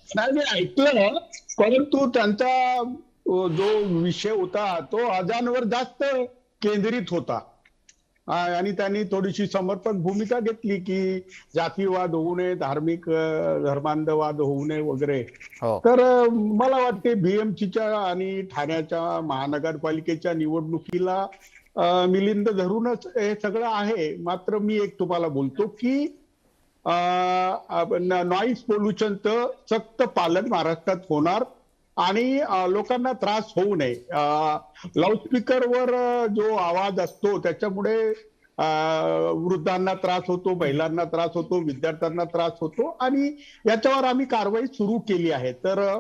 नाही, मी ऐकलं, परंतु त्यांचा जो विषय होता तो अजानवर जास्त केंद्रित होता आणि त्यांनी थोडीशी समर्पक भूमिका घेतली की जातीवाद होऊ नये, धार्मिक धर्मांधवाद होऊ नये वगैरे. तर मला वाटते बीएमसीच्या आणि ठाण्याच्या महानगरपालिकेच्या निवडणुकीला मिलिंद धरूनच हे सगळं आहे. मात्र मी एक तुम्हाला बोलतो की नॉईज पोल्युशनचं सक्त पालन महाराष्ट्रात होणार आणि लोकांना त्रास होऊ नये. लाऊडस्पीकरवर जो आवाज असतो त्याच्यामुळे वृद्धांना त्रास होतो, महिलांना त्रास होतो, विद्यार्थ्यांना त्रास होतो आणि याच्यावर आम्ही कारवाई सुरू केली आहे. तर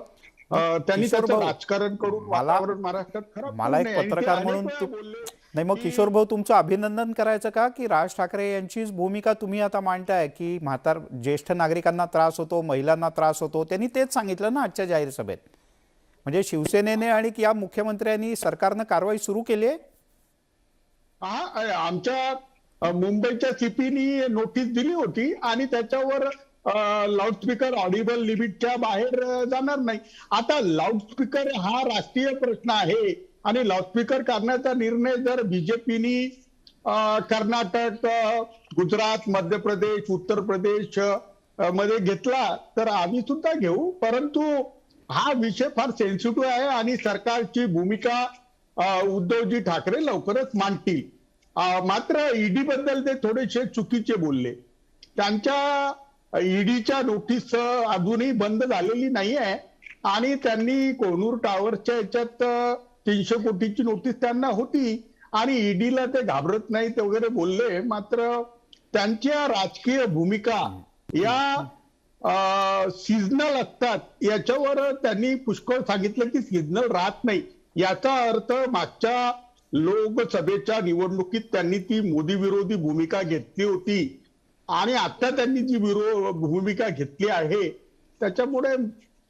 त्यांनी त्याचं राजकारण करून वातावरण महाराष्ट्रात खराब. मला एक पत्रकार म्हणून नाही, मग किशोर भाऊ तुमचं अभिनंदन करायचं का की राज ठाकरे यांचीच भूमिका तुम्ही आता मांडताय की ज्येष्ठ नागरिकांना त्रास होतो, महिलांना त्रास होतो. त्यांनी तेच सांगितलं ना आजच्या जाहीर सभेत. म्हणजे शिवसेनेने आणि या मुख्यमंत्र्यांनी सरकारनं कारवाई सुरू केली आहे. आमच्या मुंबईच्या सीपीनी नोटीस दिली होती आणि त्याच्यावर लाऊडस्पीकर ऑडिबल लिमिटच्या बाहेर जाणार नाही. आता लाऊडस्पीकर हा राष्ट्रीय प्रश्न आहे आणि लाऊडस्पीकर करण्याचा निर्णय जर बीजेपीनी कर्नाटक, गुजरात, मध्य प्रदेश, उत्तर प्रदेश मध्ये घेतला तर आम्ही सुद्धा घेऊ. परंतु हा विषय फार सेन्सिटिव्ह आहे आणि सरकारची भूमिका उद्धवजी ठाकरे लवकरच मांडतील. मात्र ईडी बद्दल ते थोडेसे चुकीचे बोलले. त्यांच्या ईडीच्या नोटीस अजूनही बंद झालेली नाही आहे आणि त्यांनी कोहिनूर टॉवरच्या याच्यात 300 कोटीची नोटीस त्यांना होती आणि ईडीला ते घाबरत नाहीत वगैरे बोलले. मात्र त्यांच्या राजकीय भूमिका या सीझनल असतात. याच्यावर त्यांनी पुष्कळ सांगितलं की सीझनल राहत नाही. याचा अर्थ मागच्या लोकसभेच्या निवडणुकीत त्यांनी ती मोदी विरोधी भूमिका घेतली होती आणि आता त्यांनी जी भूमिका घेतली आहे त्याच्यामुळे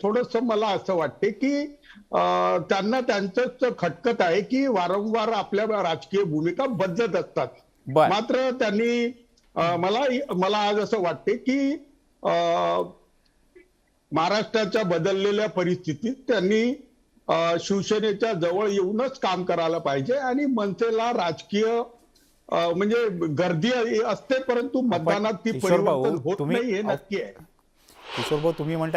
थोडस मला असं वाटते की त्यांना त्यांचंच खटकत आहे की वारंवार आपल्या राजकीय भूमिका बदलत असतात. मात्र त्यांनी मला आज असं वाटते की महाराष्ट्राच्या बदललेल्या परिस्थितीत त्यांनी शिवसेनेच्या जवळ येऊनच काम करायला पाहिजे आणि मनसेला राजकीय म्हणजे गर्दी असते, परंतु मतदानात ती किशोर भाऊ, परिवर्तन होत तुम्ही- नाही हे नक्की आहे. किशोर भाऊ, तुम्ही म्हणताय